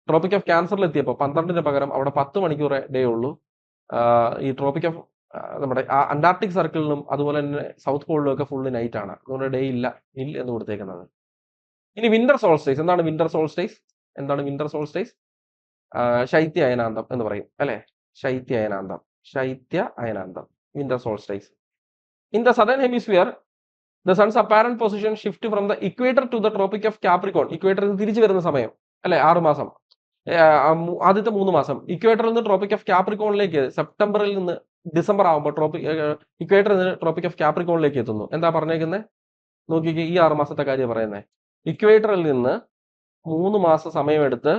ട്രോപ്പിക് ഓഫ് ക്യാൻസറിൽ എത്തിയപ്പോൾ 12ന് പകരം അവിടെ 10 മണിക്കൂറേ ഡേ ഉള്ളൂ. ഈ ട്രോപ്പിക് ഓഫ് നമ്മുടെ അന്റാർട്ടിക് സർക്കിളിലും അതുപോലെ തന്നെ സൗത്ത് പോളിലും ഒക്കെ ഫുള്ള് നൈറ്റ് ആണ്. അതുകൊണ്ട് ഡേ ഇല്ല എന്ന് കൊടുത്തേക്കുന്നത്. ഇനി വിന്റർ സോൾസ്റ്റേസ്. എന്താണ് വിന്റർ സോൾസ്റ്റേസ്? എന്താണ് വിന്റർ സോൾസ്റ്റേസ്? ശൈത്യ അയനാന്തം എന്ന് പറയും അല്ലെ. ശൈത്യ അയനാന്തം, ശൈത്യ അയനാന്തം, winter solstice. In the southern hemisphere the sun's apparent position shift from the equator to the tropic of Capricorn. ഇക്വേറ്ററിൽ തിരിച്ചു വരുന്ന സമയം അല്ലെ 6 മാസം. ആദ്യത്തെ 3 മാസം ഇക്വേറ്ററിൽ നിന്ന് ട്രോപ്പിക് ഓഫ് കാപ്രിക്കോണിലേക്ക് സെപ്റ്റംബറിൽ നിന്ന് ഡിസംബർ ആകുമ്പോൾ ഇക്വേറ്ററിൽ നിന്ന് ട്രോപ്പിക് ഓഫ് കാപ്രിക്കോണിലേക്ക് എത്തുന്നു. എന്താ പറഞ്ഞേക്കുന്നത്? നോക്കിക്കേ, ഈ 6 മാസത്തെ കാര്യം പറയുന്നത്. ഇക്വേറ്ററിൽ നിന്ന് 3 മാസം സമയമെടുത്ത്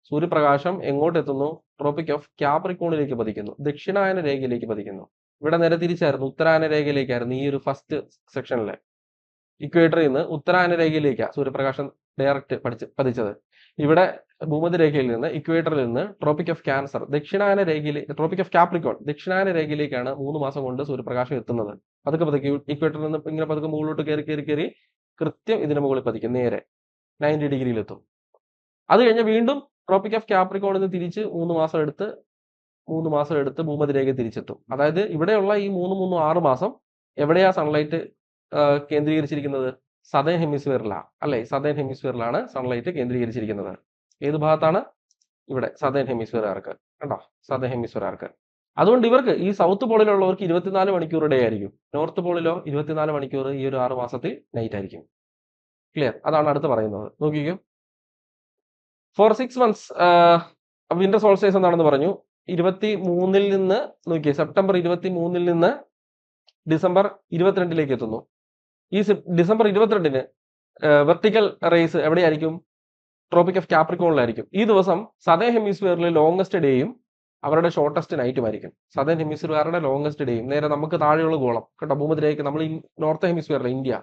സൂര്യപ്രകാശം എങ്ങോട്ട് എത്തുന്നു? ട്രോപ്പിക് ഓഫ് കാപ്രിക്കോണിലേക്ക് പതിക്കുന്നു, ദക്ഷിണായന രേഖയിലേക്ക് പതിക്കുന്നു. ഇവിടെ നേരെ തിരിച്ചായിരുന്നു, ഉത്തരായന രേഖയിലേക്കായിരുന്നു. ഈ ഒരു ഫസ്റ്റ് സെക്ഷനിലെ ഇക്വേറ്ററിൽ നിന്ന് ഉത്തരായന രേഖയിലേക്കാണ് സൂര്യപ്രകാശം ഡയറക്റ്റ് പതിച്ചത്. ഇവിടെ ഭൂമധ്യരേഖയിൽ നിന്ന് ഇക്വേറ്ററിൽ നിന്ന് ട്രോപ്പിക് ഓഫ് ക്യാൻസർ ദക്ഷിണായന രേഖയിൽ, ട്രോപ്പിക് ഓഫ് കാപ്രിക്കോൺ ദക്ഷിണായന രേഖയിലേക്കാണ് 3 മാസം കൊണ്ട് സൂര്യപ്രകാശം എത്തുന്നത്. പതുക്കെ പതുക്കെ ഇക്വേറ്ററിൽ നിന്ന് ഇങ്ങനെ പതുക്കെ മുകളിലോട്ട് കയറി കൃത്യം ഇതിന് മുകളിൽ പതിക്കും, നേരെ 90 ഡിഗ്രിയിലെത്തും. അത് കഴിഞ്ഞ് വീണ്ടും ട്രോപ്പിക് ഓഫ് കാപ്രിക്കോണിൽ നിന്ന് തിരിച്ച് 3 മാസം എടുത്ത് ഭൂമധ്യരേഖ തിരിച്ചെത്തും. അതായത് ഇവിടെയുള്ള ഈ 6 മാസം എവിടെയാ സൺലൈറ്റ് കേന്ദ്രീകരിച്ചിരിക്കുന്നത്? സദേൺ ഹെമിസ്ഫിയറിലാണ് അല്ലെ. സദേൺ ഹെമിസ്ഫിയറിലാണ് സൺലൈറ്റ് കേന്ദ്രീകരിച്ചിരിക്കുന്നത്. ഏത് ഭാഗത്താണ്? ഇവിടെ സദേൺ ഹെമിസ്ഫിയറുകാർക്ക്. കണ്ടോ, സദേൺ ഹെമിസ്ഫിയറുകാർക്ക്. അതുകൊണ്ട് ഇവർക്ക് ഈ സൗത്ത് പോളിലുള്ളവർക്ക് 24 മണിക്കൂർ ഡേ ആയിരിക്കും. നോർത്ത് പോളിലോ 24 മണിക്കൂർ ഈ ഒരു 6 മാസത്തിൽ നൈറ്റ് ആയിരിക്കും. ക്ലിയർ? അതാണ് അടുത്ത് പറയുന്നത്. നോക്കിക്കോ, ഫോർ 6 months വിന്റർ സോൾസ്റ്റേസ് എന്താണെന്ന് പറഞ്ഞു. 23 നിന്ന് നോക്കിയേ, സെപ്റ്റംബർ 23 നിന്ന് ഡിസംബർ 22 എത്തുന്നു. ഈ ഡിസംബർ 22 വെർട്ടിക്കൽ റേസ് എവിടെയായിരിക്കും? ട്രോപ്പിക് ഓഫ് കാപ്രിക്കോണിലായിരിക്കും. ഈ ദിവസം സദേൺ ഹെമിസ്ഫിയറിൽ ലോങ്സ്റ്റ് ഡേയും അവരുടെ ഷോർട്ടസ്റ്റ് നൈറ്റുമായിരിക്കും. സദേൺ ഹെമിസ്ഫിയറുകാരുടെ ലോങ്സ്റ്റ് ഡേയും. നേരെ നമുക്ക് താഴെയുള്ള ഗോളം കേട്ടോ, ഭൂമധ്യരേഖ, നമ്മൾ ഈ നോർത്ത് ഹെമിസ്ഫിയറിലെ ഇന്ത്യ,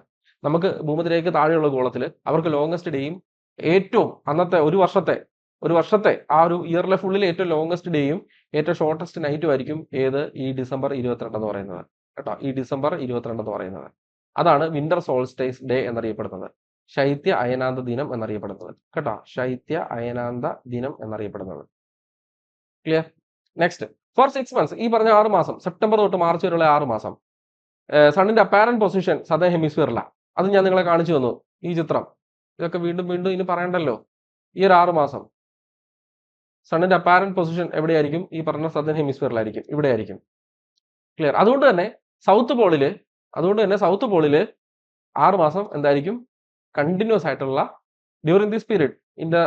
നമുക്ക് ഭൂമധ്യരേഖ താഴെയുള്ള ഗോളത്തിൽ അവർക്ക് ലോങ്സ്റ്റ് ഡേയും ഏറ്റവും അന്നത്തെ ഒരു വർഷത്തെ ആ ഒരു ഇയറിലെ ഫുള്ളിൽ ഏറ്റവും ലോങ്സ്റ്റ് ഡേയും ഏറ്റവും ഷോർട്ടസ്റ്റ് നൈറ്റും ആയിരിക്കും ഏത്? ഈ ഡിസംബർ 22 എന്ന് പറയുന്നത് കേട്ടോ. ഈ ഡിസംബർ 22 എന്ന് പറയുന്നത് അതാണ് വിന്റർ സോൾസ്റ്റേസ് ഡേ എന്നറിയപ്പെടുന്നത്. ശൈത്യ അയനാന്ത ദിനം എന്നറിയപ്പെടുന്നത് കേട്ടോ. ശൈത്യ അയനാന്ത ദിനം എന്നറിയപ്പെടുന്നത്. ക്ലിയർ? നെക്സ്റ്റ്, ഫോർ 6 മന്ത്സ് ഈ പറഞ്ഞ 6 മാസം സെപ്റ്റംബർ തൊട്ട് മാർച്ച് വരെയുള്ള 6 മാസം സണ്ണിന്റെ അപ്പാരന്റ് പൊസിഷൻ സദേൺ ഹെമിസ്ഫിയറിലാണ്. അത് ഞാൻ നിങ്ങളെ കാണിച്ചു തന്നു ഈ ചിത്രം. ഇതൊക്കെ വീണ്ടും വീണ്ടും ഇനി പറയണ്ടല്ലോ. ഈ ഒരു 6 മാസം സണ്ണിന്റെ അപ്പാരന്റ് പൊസിഷൻ എവിടെയായിരിക്കും? ഈ പറഞ്ഞ സദേൺ ഹെമിസ്ഫിയറിലായിരിക്കും, ഇവിടെ ആയിരിക്കും. ക്ലിയർ. അതുകൊണ്ട് തന്നെ സൗത്ത് പോളില് 6 മാസം എന്തായിരിക്കും? കണ്ടിന്യൂസ് ആയിട്ടുള്ള during this period in the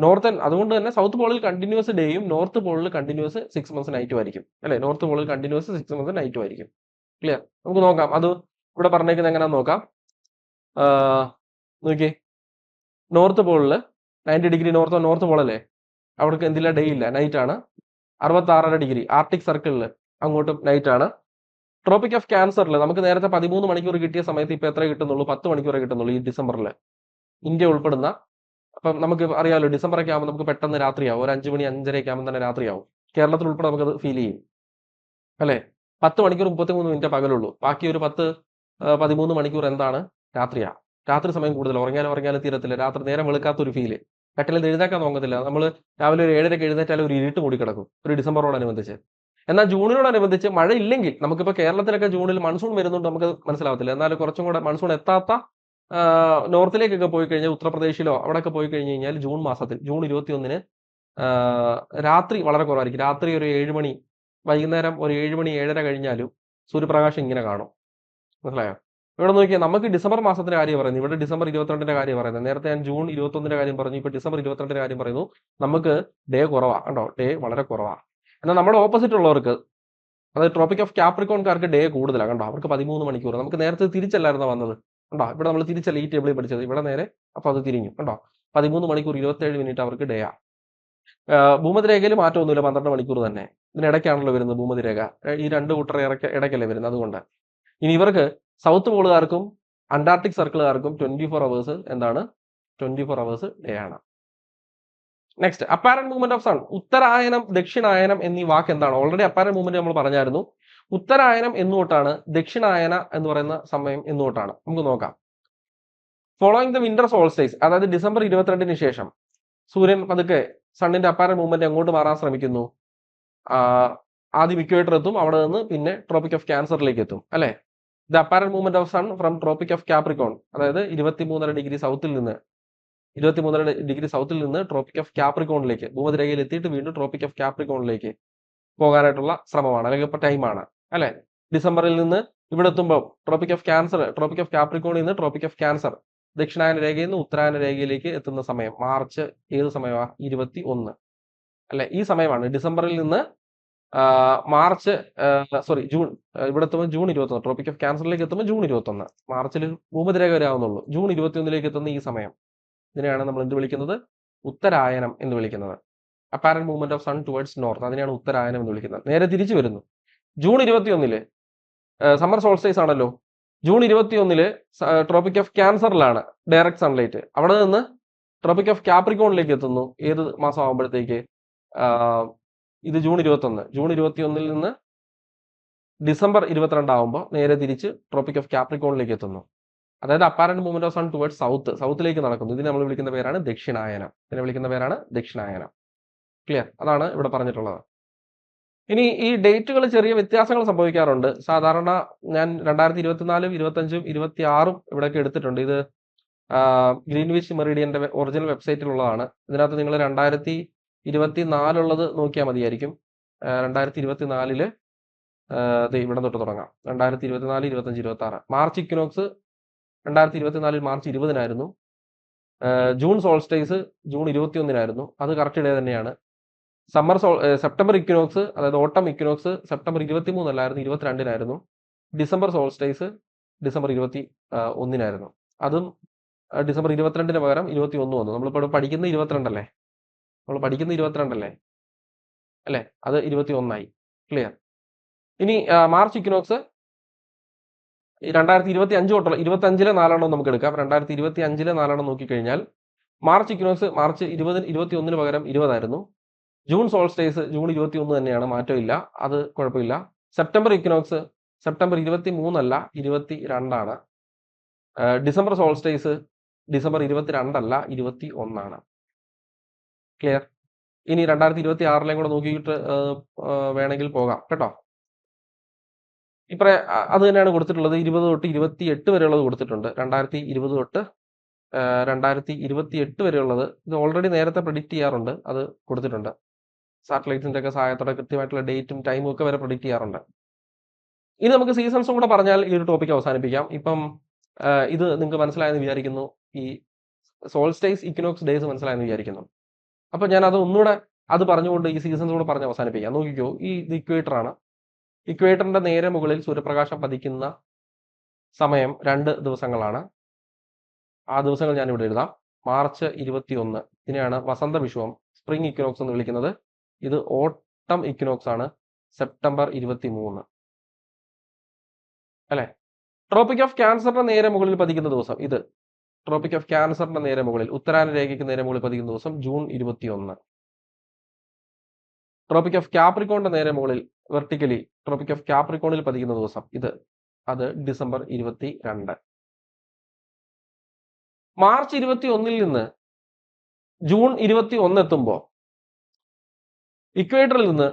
northern. അതുകൊണ്ട് തന്നെ സൗത്ത് പോളിൽ കണ്ടിന്യൂസ് ഡേയും നോർത്ത് പോളിൽ കണ്ടിന്യൂസ് 6 മന്ത്സ് നൈറ്റും ആയിരിക്കും അല്ലെ. നോർത്ത് പോളിൽ കണ്ടിന്യൂസ് 6 മന്ത്സ് നൈറ്റും ആയിരിക്കും. ക്ലിയർ. നമുക്ക് നോക്കാം. അത് ഇവിടെ പറഞ്ഞേക്കുന്നത് എങ്ങനെയാന്ന് നോക്കാം. നോക്കിയേ, നോർത്ത് പോളില് 90 ഡിഗ്രി നോർത്ത് പോളല്ലേ, അവിടേക്ക് എന്തില്ല, ഡേ ഇല്ല, നൈറ്റ് ആണ്. 66.5 ഡിഗ്രി ആർട്ടിക് സർക്കിളിൽ അങ്ങോട്ടും നൈറ്റ് ആണ്. ട്രോപ്പിക് ഓഫ് ക്യാൻസറിൽ നമുക്ക് നേരത്തെ 13 മണിക്കൂർ കിട്ടിയ സമയത്ത് ഇപ്പൊ എത്ര കിട്ടുന്നുള്ളൂ? 10 മണിക്കൂറേ കിട്ടുന്നുള്ളൂ ഈ ഡിസംബറിൽ, ഇന്ത്യ ഉൾപ്പെടുന്ന. അപ്പം നമുക്ക് അറിയാമല്ലോ, ഡിസംബർ ഒക്കെ ആകുമ്പോൾ നമുക്ക് പെട്ടെന്ന് രാത്രിയാവും. ഒരു 5 മണി 5:30 ഒക്കെ ആകുമ്പോൾ തന്നെ രാത്രിയാവും. കേരളത്തിൽ ഉൾപ്പെടെ നമുക്കത് ഫീൽ ചെയ്യും അല്ലെ. 10 മണിക്കൂർ 33 മിനിറ്റ് പകലുള്ളൂ. ബാക്കി ഒരു 13 മണിക്കൂർ എന്താണ്? രാത്രിയാ. രാത്രി സമയം കൂടുതൽ. ഉറങ്ങിയാലും തീരത്തില്ല. രാത്രി നേരം വെളുക്കാത്ത ഒരു ഫീല്. കട്ടിലിൽ എഴുന്നേക്കാൻ നോക്കത്തില്ല. നമ്മൾ രാവിലെ ഒരു 7:30 എഴുന്നേറ്റാലും ഒരു ഇരുട്ട് മൂടി കിടക്കും ഒരു ഡിസംബറോടനുബന്ധിച്ച്. എന്നാൽ ജൂണിനോടനുബന്ധിച്ച് മഴ ഇല്ലെങ്കിൽ, നമുക്കിപ്പോൾ കേരളത്തിലൊക്കെ ജൂണിൽ മൺസൂൺ വരുന്നുണ്ട്, നമുക്ക് മനസ്സിലാവത്തില്ല. എന്നാൽ കുറച്ചും കൂടെ മൺസൂൺ എത്താത്ത നോർത്തിലേക്കൊക്കെ പോയി കഴിഞ്ഞാൽ, ഉത്തർപ്രദേശിലോ അവിടെയൊക്കെ പോയി കഴിഞ്ഞ് കഴിഞ്ഞാൽ ജൂൺ മാസത്തിൽ ജൂൺ 21-ന് രാത്രി വളരെ കുറവായിരിക്കും. രാത്രി ഒരു 7 മണി, വൈകുന്നേരം ഒരു 7 മണി 7:30 കഴിഞ്ഞാലും സൂര്യപ്രകാശം ഇങ്ങനെ കാണും. മനസ്സിലായോ? ഇവിടെ നോക്കിയാൽ നമുക്ക് ഡിസംബർ മാസത്തിന്റെ കാര്യം പറയുന്നത്, ഇവിടെ ഡിസംബർ 22-ന്റെ കാര്യം പറയുന്നത്. നേരത്തെ ഞാൻ ജൂൺ 21-ന്റെ കാര്യം പറഞ്ഞു, ഇപ്പൊ ഡിസംബർ 22-ന്റെ കാര്യം പറയുന്നു. നമുക്ക് ഡേ കുറവാ കണ്ടോ, ഡേ വളരെ കുറവാ. എന്നാൽ നമ്മുടെ ഓപ്പോസിറ്റ് ഉള്ളവർക്ക്, അതായത് ട്രോപ്പിക് ഓഫ് ക്യാപ്രിക്കോൺകാർക്ക് ഡേ കൂടുതലാണ് കണ്ടോ. അവർക്ക് 13 മണിക്കൂർ. നമുക്ക് നേരത്തെ തിരിച്ചല്ലായിരുന്നോ വന്നത് കണ്ടോ. ഇവിടെ നമ്മൾ തിരിച്ചല്ല ഈ ടേബിളിൽ പഠിച്ചത്, ഇവിടെ നേരെ അപ്പൊ അത് തിരിഞ്ഞു കണ്ടോ. 13 മണിക്കൂർ 27 മിനിറ്റ് അവർക്ക് ഡേ ആ. ഭൂമധ്യരേഖയിൽ മാറ്റമൊന്നുമില്ല, 12 മണിക്കൂർ തന്നെ. ഇതിനിടയ്ക്കാണല്ലോ വരുന്നത് ഭൂമധ്യരേഖ. ഈ രണ്ട് കൂട്ടർ ഇടയ്ക്കല്ലേ വരുന്നത്, അതുകൊണ്ട്. ഇനി ഇവർക്ക് സൗത്ത് പോളുകാർക്കും അന്റാർട്ടിക് സർക്കിളുകാർക്കും 24 അവേഴ്സ് എന്താണ്? 24 അവേഴ്സ് ഡേ ആണ്. Next, apparent movement of sun. ഉത്തരായനം ദക്ഷിണായനം എന്നീ വാക്ക് എന്താണ്? ഓൾറെഡി അപ്പാരന്റ് മൂവ്മെന്റ് നമ്മൾ പറഞ്ഞായിരുന്നു. ഉത്തരായനം എന്നുതൊട്ടാണ്, ദക്ഷിണായന എന്ന് പറയുന്ന സമയം എന്നുതൊട്ടാണ്. നമുക്ക് നോക്കാം. ഫോളോയിങ് ദ വിന്റർ സോൾസ്റ്റൈസ്, അതായത് ഡിസംബർ 22-ന് ശേഷം സൂര്യൻ പതുക്കെ സണ്ണിന്റെ അപ്പാരന്റ് മൂവ്മെന്റ് എങ്ങോട്ട് മാറാൻ ശ്രമിക്കുന്നു? ആദ്യം ഇക്വേറ്റർ എത്തും, അവിടെ നിന്ന് പിന്നെ ട്രോപ്പിക് ഓഫ് ക്യാൻസറിലേക്ക് എത്തും അല്ലെ. The apparent movement of sun from tropic of Capricorn, അതായത് 23.5 ഡിഗ്രി സൗത്തിൽ നിന്ന് ട്രോപ്പിക് ഓഫ് കാപ്രിക്കോണിലേക്ക്, ഭൂമധ്യരേഖയിൽ എത്തിയിട്ട് വീണ്ടും ട്രോപ്പിക് ഓഫ് കാപ്രിക്കോണിലേക്ക് പോകാനായിട്ടുള്ള ശ്രമമാണ്, അല്ലെങ്കിൽ ഇപ്പൊ ടൈമാണ് അല്ലെ. ഡിസംബറിൽ നിന്ന് ഇവിടെ എത്തുമ്പോൾ ട്രോപ്പിക് ഓഫ് കാപ്രിക്കോണിൽ നിന്ന് ട്രോപ്പിക് ഓഫ് ക്യാൻസർ, ദക്ഷിണായന രേഖയിൽ നിന്ന് ഉത്തരായന രേഖയിലേക്ക് എത്തുന്ന സമയം മാർച്ച്, ഏത് സമയമാണ്? 21 അല്ലെ. ഈ സമയമാണ്. ഡിസംബറിൽ നിന്ന് ജൂൺ, ഇവിടെ എത്തുമ്പോൾ ജൂൺ 21, ട്രോപ്പിക് ഓഫ് ക്യാൻസറിലേക്ക് എത്തുമ്പോൾ ജൂൺ 21, മാർച്ചിൽ ഭൂമധ്യരേഖ വരെ ആവുന്നുള്ളൂ. ജൂൺ 21-ലേക്ക് എത്തുന്ന ഈ സമയം, ഇതിനെയാണ് നമ്മൾ എന്ത് വിളിക്കുന്നത്? ഉത്തരായനം എന്ന് വിളിക്കുന്നത്. Apparent movement of sun towards north, അതിനെയാണ് ഉത്തരായനം എന്ന് വിളിക്കുന്നത്. നേരെ തിരിച്ചു വരുന്നു. ജൂൺ 21-ല് സമ്മർ സോൾസ്റ്റൈസ് ആണല്ലോ. ജൂൺ 21-ല് ട്രോപ്പിക് ഓഫ് ക്യാൻസറിലാണ് ഡയറക്റ്റ് സൺലൈറ്റ്. അവിടെ നിന്ന് ട്രോപ്പിക് ഓഫ് കാപ്രിക്കോണിലേക്ക് എത്തുന്നു. ഏത് മാസം ആകുമ്പോഴത്തേക്ക്? ഇത് ജൂൺ 21. ജൂൺ 21-ൽ നിന്ന് ഡിസംബർ 22 ആകുമ്പോൾ നേരെ തിരിച്ച് ട്രോപ്പിക് ഓഫ് കാപ്രിക്കോണിലേക്ക് എത്തുന്നു. അതായത് apparent movement of sun towards സൗത്തിലേക്ക് നടക്കുന്നു. ഇതിനെ നമ്മൾ വിളിക്കുന്ന പേരാണ് ദക്ഷിണായനം. ക്ലിയർ? അതാണ് ഇവിടെ പറഞ്ഞിട്ടുള്ളത്. ഇനി ഈ ഡേറ്റുകൾ ചെറിയ വ്യത്യാസങ്ങൾ സംഭവിക്കാറുണ്ട്. സാധാരണ ഞാൻ 2024, 25, 26 ഇവിടെയൊക്കെ എടുത്തിട്ടുണ്ട്. ഇത് ഗ്രീൻവിച്ച് മെറിഡിയന്റെ ഒറിജിനൽ വെബ്സൈറ്റിലുള്ളതാണ്. ഇതിനകത്ത് നിങ്ങൾ 2024 ഉള്ളത് നോക്കിയാൽ മതിയായിരിക്കും. 2024-ല് ഇവിടെ തൊട്ട് തുടങ്ങാം. 2024, 25, 26 മാർച്ച് ഇക്വിനോക്സ് 2024-ൽ മാർച്ച് 20-നായിരുന്നു. ജൂൺ സോൾസ്റ്റൈസ് ജൂൺ 21-നായിരുന്നു. അത് കറക്റ്റ് ഡേ തന്നെയാണ്. സെപ്റ്റംബർ ഇക്വിനോക്സ്, അതായത് ഓട്ടം ഇക്വിനോക്സ് സെപ്റ്റംബർ 23 അല്ലായിരുന്നു, 22-നായിരുന്നു. ഡിസംബർ സോൾസ്റ്റൈസ് ഡിസംബർ 21-നായിരുന്നു. അതും ഡിസംബർ 22-ന് പകരം 21 വന്നു. നമ്മളിപ്പോൾ പഠിക്കുന്ന 22 അല്ലേ, അത് 21 ക്ലിയർ. ഇനി മാർച്ച് ഇക്വിനോക്സ് 2025 തൊട്ടുള്ള 25-ലെ 4 നമുക്ക് എടുക്കാം. 2025-ലെ 4 നോക്കിക്കഴിഞ്ഞാൽ മാർച്ച് ഇക്വിനോക്സ് മാർച്ച് 21-ന് പകരം 20 ജൂൺ സോൾസ്റ്റൈസ് ജൂൺ 21 തന്നെയാണ്, മാറ്റമില്ല, അത് കുഴപ്പമില്ല. സെപ്റ്റംബർ ഇക്വിനോക്സ് സെപ്റ്റംബർ 23 അല്ല, 22 ഡിസംബർ സോൾസ്റ്റൈസ് ഡിസംബർ 22 അല്ല, 21 ക്ലിയർ. ഇനി 2026 കൂടെ നോക്കിയിട്ട് വേണമെങ്കിൽ പോകാം കേട്ടോ. അത് തന്നെയാണ് കൊടുത്തിട്ടുള്ളത്. 20 തൊട്ട് 28 വരെയുള്ളത് കൊടുത്തിട്ടുണ്ട്. 2020 തൊട്ട് 2028 വരെയുള്ളത് ഇത് ഓൾറെഡി നേരത്തെ പ്രെഡിക്റ്റ് ചെയ്യാറുണ്ട്. അത് കൊടുത്തിട്ടുണ്ട്. സാറ്റലൈറ്റ്സിന്റെ ഒക്കെ സഹായത്തോടെ കൃത്യമായിട്ടുള്ള ഡേറ്റും ടൈമും ഒക്കെ വരെ പ്രെഡിക്റ്റ് ചെയ്യാറുണ്ട്. ഇനി നമുക്ക് സീസൺസും കൂടെ പറഞ്ഞാൽ ഈ ഒരു ടോപ്പിക് അവസാനിപ്പിക്കാം. ഇപ്പം ഇത് നിങ്ങൾക്ക് മനസ്സിലായെന്ന് വിചാരിക്കുന്നു. ഈ സോൾസ്റ്റൈസ് ഇക്വിനോക്സ് ഡേയ്സ് മനസ്സിലായെന്ന് വിചാരിക്കുന്നു. അപ്പൊ ഞാൻ അത് ഒന്നുകൂടെ അത് പറഞ്ഞുകൊണ്ട് ഈ സീസൺസ് കൂടെ പറഞ്ഞ് അവസാനിപ്പിക്കാം. നോക്കിക്കോ, ഇത് ഇക്വേറ്റർ ആണ്. ഇക്വേറ്ററിന്റെ നേരെ മുകളിൽ സൂര്യപ്രകാശം പതിക്കുന്ന സമയം 2 ദിവസങ്ങളാണ്. ആ ദിവസങ്ങൾ ഞാൻ ഇവിടെ എഴുതാം. മാർച്ച് 21 ഇതിനെയാണ് വസന്ത വിഷുവം, സ്പ്രിംഗ് ഇക്വിനോക്സ് എന്ന് വിളിക്കുന്നത്. ഇത് ഓട്ടം ഇക്വിനോക്സ് ആണ്, സെപ്റ്റംബർ 23 അല്ലെ. ട്രോപ്പിക് ഓഫ് ക്യാൻസറിന്റെ നേരെ മുകളിൽ പതിക്കുന്ന ദിവസം ഇത് ട്രോപ്പിക് ഓഫ് ക്യാൻസറിന്റെ നേരെ മുകളിൽ ഉത്തരായന രേഖയ്ക്ക് നേരെ മുകളിൽ പതിക്കുന്ന ദിവസം ജൂൺ 21. ട്രോപ്പിക് ഓഫ് ക്യാപ്രിക്കോണിന്റെ നേരെ മുകളിൽ വെർട്ടിക്കലി ട്രോപ്പിക് ഓഫ് ക്യാപ്രിക്കോണിൽ പതിക്കുന്ന ദിവസം അത് ഡിസംബർ 22. മാർച്ച് 21 നിന്ന് ജൂൺ 21 എത്തുമ്പോൾ ഇക്വേറ്ററിൽ നിന്ന്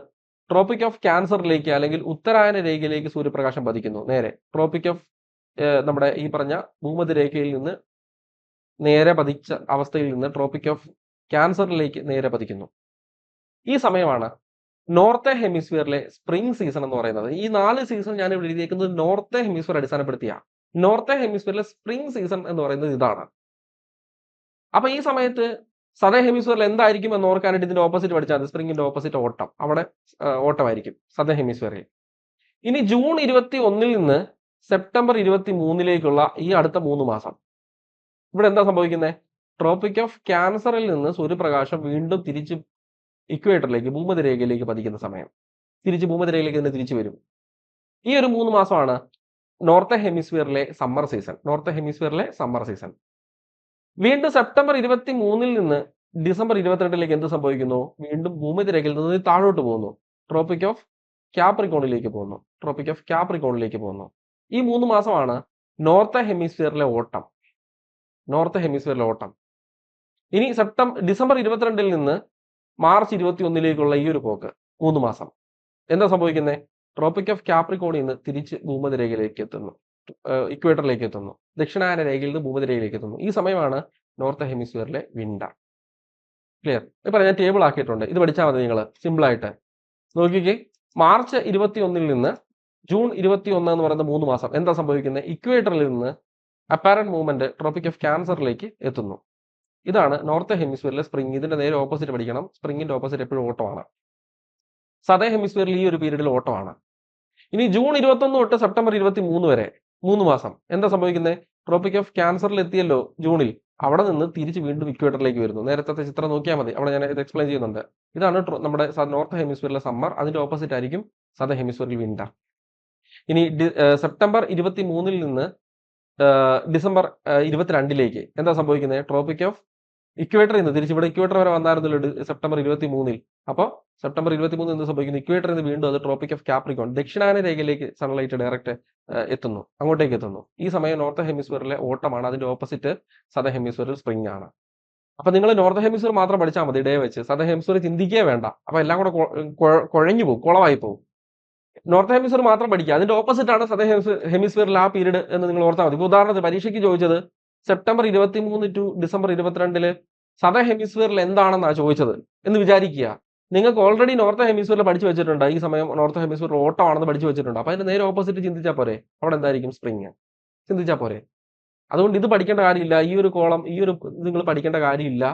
ട്രോപ്പിക് ഓഫ് ക്യാൻസറിലേക്ക് അല്ലെങ്കിൽ ഉത്തരായന രേഖയിലേക്ക് സൂര്യപ്രകാശം പതിക്കുന്നു. നേരെ ട്രോപ്പിക് ഓഫ് നമ്മുടെ ഈ പറഞ്ഞ ഭൂമധ്യരേഖയിൽ നിന്ന് നേരെ പതിച്ച അവസ്ഥയിൽ നിന്ന് ട്രോപ്പിക് ഓഫ് ക്യാൻസറിലേക്ക് നേരെ പതിക്കുന്നു. ഈ സമയമാണ് നോർത്ത് ഹെമിസ്ഫിയറിലെ സ്പ്രിംഗ് സീസൺ എന്ന് പറയുന്നത്. ഈ 4 സീസൺ ഞാൻ ഇവിടെ എഴുതിയേക്കുന്നത് നോർത്ത് ഹെമിസ്ഫിയർ അടിസ്ഥാനപ്പെടുത്തിയ. നോർത്ത് ഹെമിസ്ഫിയറിലെ സ്പ്രിംഗ് സീസൺ എന്ന് പറയുന്നത് ഇതാണ്. അപ്പൊ ഈ സമയത്ത് സദേ ഹെമിസ്ഫിയറിൽ എന്തായിരിക്കും എന്ന് ഓർക്കാനായിട്ട് ഇതിന്റെ ഓപ്പോസിറ്റ് പഠിച്ചാൽ മതി. സ്പ്രിംഗിന്റെ ഓപ്പോസിറ്റ് ഓട്ടം, അവിടെ ഓട്ടമായിരിക്കും സദേ ഹെമിസ്ഫിയറിൽ. ഇനി ജൂൺ 21 നിന്ന് സെപ്റ്റംബർ 23 ഈ അടുത്ത 3 മാസം ഇവിടെ എന്താ സംഭവിക്കുന്നത്? ട്രോപ്പിക് ഓഫ് ക്യാൻസറിൽ നിന്ന് സൂര്യപ്രകാശം വീണ്ടും തിരിച്ച് ഇക്വേറ്ററിലേക്ക് ഭൂമധ്യരേഖയിലേക്ക് പതിക്കുന്ന സമയം. തിരിച്ച് ഭൂമധ്യരേഖയിലേക്ക് തന്നെ തിരിച്ചു വരും. ഈ ഒരു 3 മാസമാണ് നോർത്ത് ഹെമിസ്ഫിയറിലെ സമ്മർ സീസൺ. വീണ്ടും സെപ്റ്റംബർ 23 നിന്ന് ഡിസംബർ 22 എന്ത് സംഭവിക്കുന്നു? വീണ്ടും ഭൂമധ്യരേഖയിൽ നിന്ന് താഴോട്ട് പോകുന്നു. ട്രോപ്പിക് ഓഫ് ക്യാപ്രിക്കോണിലേക്ക് പോകുന്നു. ഈ 3 മാസമാണ് നോർത്ത് ഹെമിസ്ഫിയറിലെ ഓട്ടം. ഇനി ഡിസംബർ 22 നിന്ന് മാർച്ച് 21 ഈ ഒരു പോക്ക് 3 മാസം എന്താ സംഭവിക്കുന്നത്? ട്രോപ്പിക് ഓഫ് ക്യാപ്രിക്കോണിൽ നിന്ന് തിരിച്ച് ഭൂമധ്യരേഖയിലേക്ക് എത്തുന്നു, ഇക്വേറ്ററിലേക്ക് എത്തുന്നു, ദക്ഷിണായന രേഖയിൽ നിന്ന് ഭൂമധ്യരേഖയിലേക്ക് എത്തുന്നു. ഈ സമയമാണ് നോർത്ത് ഹെമിസ്ഫിയറിലെ വിന്റർ. ക്ലിയർ? ഇപ്പൊ ഞാൻ ടേബിൾ ആക്കിയിട്ടുണ്ട്, ഇത് പഠിച്ചാൽ മതി നിങ്ങൾ സിമ്പിൾ ആയിട്ട്. നോക്കിക്കേ, മാർച്ച് 21 നിന്ന് ജൂൺ 21 എന്ന് പറയുന്ന 3 മാസം എന്താ സംഭവിക്കുന്നത്? ഇക്വേറ്ററിൽ നിന്ന് അപ്പാരന്റ് മൂവ്മെന്റ് ട്രോപ്പിക് ഓഫ് ക്യാൻസറിലേക്ക് എത്തുന്നു. ഇതാണ് നോർത്ത് ഹെമിസ്ഫിയറിലെ സ്പ്രിംഗ്. ഇതിന്റെ നേരെ ഓപ്പോസിറ്റ് പഠിക്കണം. സ്പ്രിംഗിന്റെ ഓപ്പോസിറ്റ് എപ്പോഴും ഓട്ടമാണ്. സദേ ഹെമിസ്ഫിയറിൽ ഈ ഒരു പീരീഡിൽ ഓട്ടമാണ്. ഇനി ജൂൺ 21 തൊട്ട് സെപ്റ്റംബർ 23 വരെ 3 മാസം എന്താ സംഭവിക്കുന്നത്? ട്രോപ്പിക് ഓഫ് ക്യാൻസറിൽ എത്തിയല്ലോ ജൂണിൽ, അവിടെ നിന്ന് തിരിച്ച് വീണ്ടും ഇക്വേറ്ററിലേക്ക് വരുന്നു. നേരത്തെ ചിത്രം നോക്കിയാൽ മതി, അവിടെ ഞാൻ ഇത് എക്സ്പ്ലെയിൻ ചെയ്യുന്നുണ്ട്. ഇതാണ് നമ്മുടെ നോർത്ത് ഹെമിസ്ഫിയറിലെ സമ്മർ. അതിന്റെ ഓപ്പോസിറ്റ് ആയിരിക്കും സദേ ഹെമിസ്ഫിയറിൽ വിന്റർ. ഇനി സെപ്റ്റംബർ 23 നിന്ന് ഡിസംബർ 22 എന്താ സംഭവിക്കുന്നത്? ട്രോപ്പിക് ഓഫ് ഇക്വേറ്ററിൽ നിന്ന് തിരിച്ച് ഇവിടെ ഇക്വേറ്റർ വരെ വന്നായിരുന്നല്ലോ സെപ്റ്റംബർ 23. അപ്പോൾ സെപ്റ്റംബർ 23 എന്ത് സംഭവിക്കുന്നു? ഇക്വേറ്ററിൽ നിന്ന് വീണ്ടും അത് ട്രോപ്പിക് ഓഫ് ക്യാപ്രിക്കോൺ ദക്ഷിണായന രേഖയിലേക്ക് സൺലൈറ്റ് ഡയറക്റ്റ് എത്തുന്നു, അങ്ങോട്ടേക്ക് എത്തുന്നു. ഈ സമയം നോർത്ത് ഹെമിസ്ഫിയറിലെ ഓട്ടമാണ്. അതിന്റെ ഓപ്പോസിറ്റ് സദേ ഹെമിസ്ഫിയറിൽ സ്പ്രിംഗ് ആണ്. അപ്പൊ നിങ്ങൾ നോർത്ത് ഹെമിസ്ഫിയർ മാത്രം പഠിച്ചാൽ മതി ഡേ വെച്ച്. സദേ ഹെമിസ്ഫിയർ ചിന്തിക്കേ വേണ്ട. അപ്പൊ എല്ലാം കൂടെ കുഴഞ്ഞു പോകും, കുളമായി പോകും. നോർത്ത് ഹെമിസ്ഫിയർ മാത്രം പഠിക്കുക. അതിന്റെ ഓപ്പോസിറ്റ് ആണ് സദേ ഹെമിസ്ഫിയറിൽ ആ പീരീഡ് എന്ന് നിങ്ങൾ ഓർത്താൽ മതി. ഇപ്പൊ ഉദാഹരണത്തിന് പരീക്ഷയ്ക്ക് ചോദിച്ചത് സെപ്റ്റംബർ 23 ടു ഡിസംബർ 22 സദേ ഹെമിസ്ഫിയറിൽ എന്താണെന്നാണ് ചോദിച്ചത് എന്ന് വിചാരിക്കുക. നിങ്ങൾക്ക് ഓൾറെഡി നോർത്ത് ഹെമിസ്ഫിയറിൽ പഠിച്ചു വെച്ചിട്ടുണ്ട്. ഈ സമയം നോർത്ത് ഹെമിസ്ഫിയർ ഓട്ടമാണെന്ന് പഠിച്ചു വെച്ചിട്ടുണ്ട്. അപ്പൊ അതിന്റെ നേരെ ഓപ്പോസിറ്റ് ചിന്തിച്ചാൽ പോരെ? അവിടെ എന്തായിരിക്കും? സ്പ്രിംഗ്. ചിന്തിച്ചാൽ പോരെ? അതുകൊണ്ട് ഇത് പഠിക്കേണ്ട കാര്യമില്ല. ഈ ഒരു കോളം നിങ്ങൾ പഠിക്കേണ്ട കാര്യമില്ല.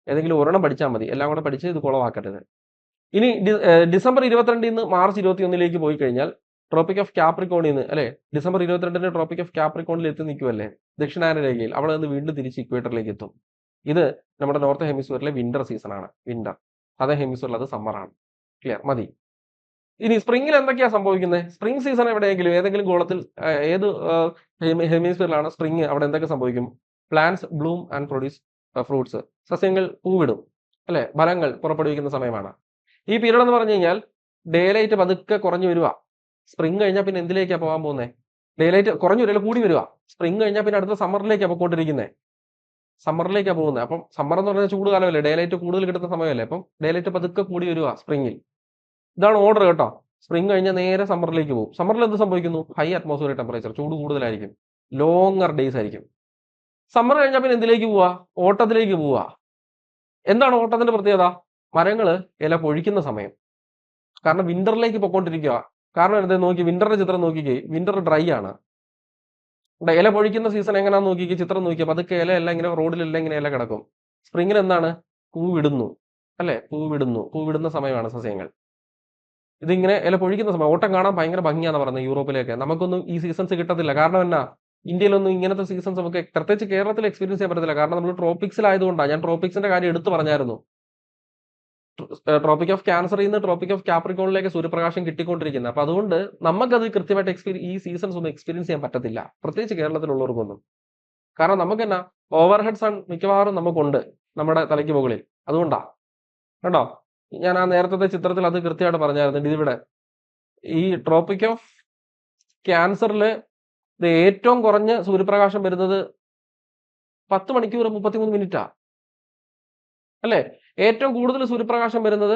ഏതെങ്കിലും ഒരെണ്ണം പഠിച്ചാൽ മതി. എല്ലാം കൂടെ പഠിച്ച് ഇത് കോളമാക്കരുത്. ഇനി ഡിസംബർ 22 നിന്ന് മാർച്ച് 21 പോയി കഴിഞ്ഞാൽ ട്രോപ്പിക് ഓഫ് ക്യാപ്രിക്കോണിൽ നിന്ന് അല്ലെ, ഡിസംബർ 22 ട്രോപ്പിക് ഓഫ് ക്യാപ്രിക്കോണിൽ എത്തി നിൽക്കുമല്ലേ ദക്ഷിണായന രേഖയിൽ. അവിടെ നിന്ന് വീണ്ടും തിരിച്ച് ഇക്വേറ്ററിലേക്ക് എത്തും. ഇത് നമ്മുടെ നോർത്ത് ഹെമിസ്ഫിയറിലെ വിന്റർ സീസൺ ആണ്. വിന്റർ. അതേ ഹെമിസ്ഫിയറിൽ അത് സമ്മർ ആണ്. ക്ലിയർ? മതി. ഇനി സ്പ്രിംഗിൽ എന്തൊക്കെയാ സംഭവിക്കുന്നത്? സ്പ്രിംഗ് സീസൺ എവിടെയെങ്കിലും ഏതെങ്കിലും ഗോളത്തിൽ ഏത് ഹെമിസ്ഫിയറിലാണ് സ്പ്രിംഗ്, അവിടെ എന്തൊക്കെ സംഭവിക്കും? Plants Bloom and produce fruits. സസ്യങ്ങൾ പൂവിടും അല്ലെ, ഫലങ്ങൾ പുറപ്പെടുവിക്കുന്ന സമയമാണ്. ഈ പീരീഡ് എന്ന് പറഞ്ഞു കഴിഞ്ഞാൽ ഡേ ലൈറ്റ് പതുക്കെ കുറഞ്ഞു വരിക. സ്പ്രിംഗ് കഴിഞ്ഞാൽ പിന്നെ എന്തിലേക്കാ പോകാൻ പോകുന്നത്? ഡേ ലൈറ്റ് കുറഞ്ഞു വരിക, കൂടി വരിക. സ്പ്രിംഗ് കഴിഞ്ഞാൽ പിന്നെ അടുത്ത സമ്മറിലേക്കാണ് പോയിക്കൊണ്ടിരിക്കുന്നത്. സമ്മറിലേക്കാണ് പോകുന്നത്. അപ്പം സമ്മർ എന്ന് പറഞ്ഞാൽ ചൂട് കാലമല്ലേ, ഡേ ലൈറ്റ് കൂടുതൽ കിട്ടുന്ന സമയമല്ലേ. അപ്പം ഡേ ലൈറ്റ് പതുക്കെ കൂടി വരിക സ്പ്രിങ്ങിൽ. ഇതാണ് ഓർഡർ കേട്ടോ. സ്പ്രിംഗ് കഴിഞ്ഞാൽ നേരെ സമ്മറിലേക്ക് പോകും. സമ്മറിൽ എന്ത് സംഭവിക്കുന്നു? ഹൈ അറ്റ്മോസ്ഫിയർ ടെമ്പറേച്ചർ, ചൂട് കൂടുതലായിരിക്കും, ലോങ്ങർ ഡേയ്സ് ആയിരിക്കും. സമ്മർ കഴിഞ്ഞാൽ പിന്നെ എന്തിലേക്ക് പോവാ? ഓട്ടത്തിലേക്ക് പോവാ. എന്താണ് ഓട്ടത്തിന്റെ പ്രത്യേകത? മരങ്ങള് ഇല പൊഴിക്കുന്ന സമയം. കാരണം വിന്ററിലേക്ക് പൊക്കോണ്ടിരിക്കുക. കാരണം എന്താ നോക്കി, വിന്ററിന്റെ ചിത്രം നോക്കിക്കേ, വിന്റർ ഡ്രൈ ആണ്. ഇല പൊഴിക്കുന്ന സീസൺ എങ്ങനെയാന്ന് നോക്കിക്കേ, ചിത്രം നോക്കിയാൽ പതുക്കെ ഇല എല്ലാം ഇങ്ങനെ റോഡിലെല്ലാം ഇങ്ങനെ ഇല കിടക്കും. സ്പ്രിങ്ങിൽ എന്താണ്? പൂവിടുന്നു അല്ലെ, പൂവിടുന്ന സമയമാണ് സസ്യങ്ങൾ. ഇതിങ്ങനെ ഇല പൊഴിക്കുന്ന സമയം. ഓട്ടം കാണാൻ ഭയങ്കര ഭംഗിയാന്ന് പറയുന്നത് യൂറോപ്പിലേക്ക്. നമുക്കൊന്നും ഈ സീസൺസ് കിട്ടത്തില്ല. കാരണം എന്നാ, ഇന്ത്യയിലൊന്നും ഇങ്ങനത്തെ സീസൺസ് നമുക്ക് പ്രത്യേകിച്ച് കേരളത്തിൽ എക്സ്പീരിയൻസ് ചെയ്യാൻ പറ്റത്തില്ല. കാരണം നമ്മൾ ട്രോപ്പിക്സിലായതുകൊണ്ടാണ്. ഞാൻ ട്രോപ്പിക്സിന്റെ കാര്യം എടുത്തു പറഞ്ഞായിരുന്നു. ട്രോപ്പിക് ഓഫ് ക്യാൻസറിൽ നിന്ന് ട്രോപ്പിക് ഓഫ് കാപ്രിക്കോണിലേക്ക് സൂര്യപ്രകാശം കിട്ടിക്കൊണ്ടിരിക്കുന്നത്. അപ്പൊ അതുകൊണ്ട് നമുക്കത് കൃത്യമായിട്ട് ഈ സീസൺസ് ഒന്നും എക്സ്പീരിയൻസ് ചെയ്യാൻ പറ്റത്തില്ല, പ്രത്യേകിച്ച് കേരളത്തിലുള്ളവർക്കൊന്നും. കാരണം നമുക്ക് എന്നാ, ഓവർഹെഡ് സൺ മിക്കവാറും നമുക്കുണ്ട് നമ്മുടെ തലയ്ക്ക് മുകളിൽ. അതുകൊണ്ടാ കേട്ടോ. ഞാൻ ആ നേരത്തെ ചിത്രത്തിൽ അത് കൃത്യമായിട്ട് പറഞ്ഞായിരുന്നു. ഇതിവിടെ ഈ ട്രോപ്പിക് ഓഫ് ക്യാൻസറില് ഏറ്റവും കുറഞ്ഞ സൂര്യപ്രകാശം വരുന്നത് 10 മണിക്കൂർ 33 മിനിറ്റാ അല്ലെ. ഏറ്റവും കൂടുതൽ സൂര്യപ്രകാശം വരുന്നത്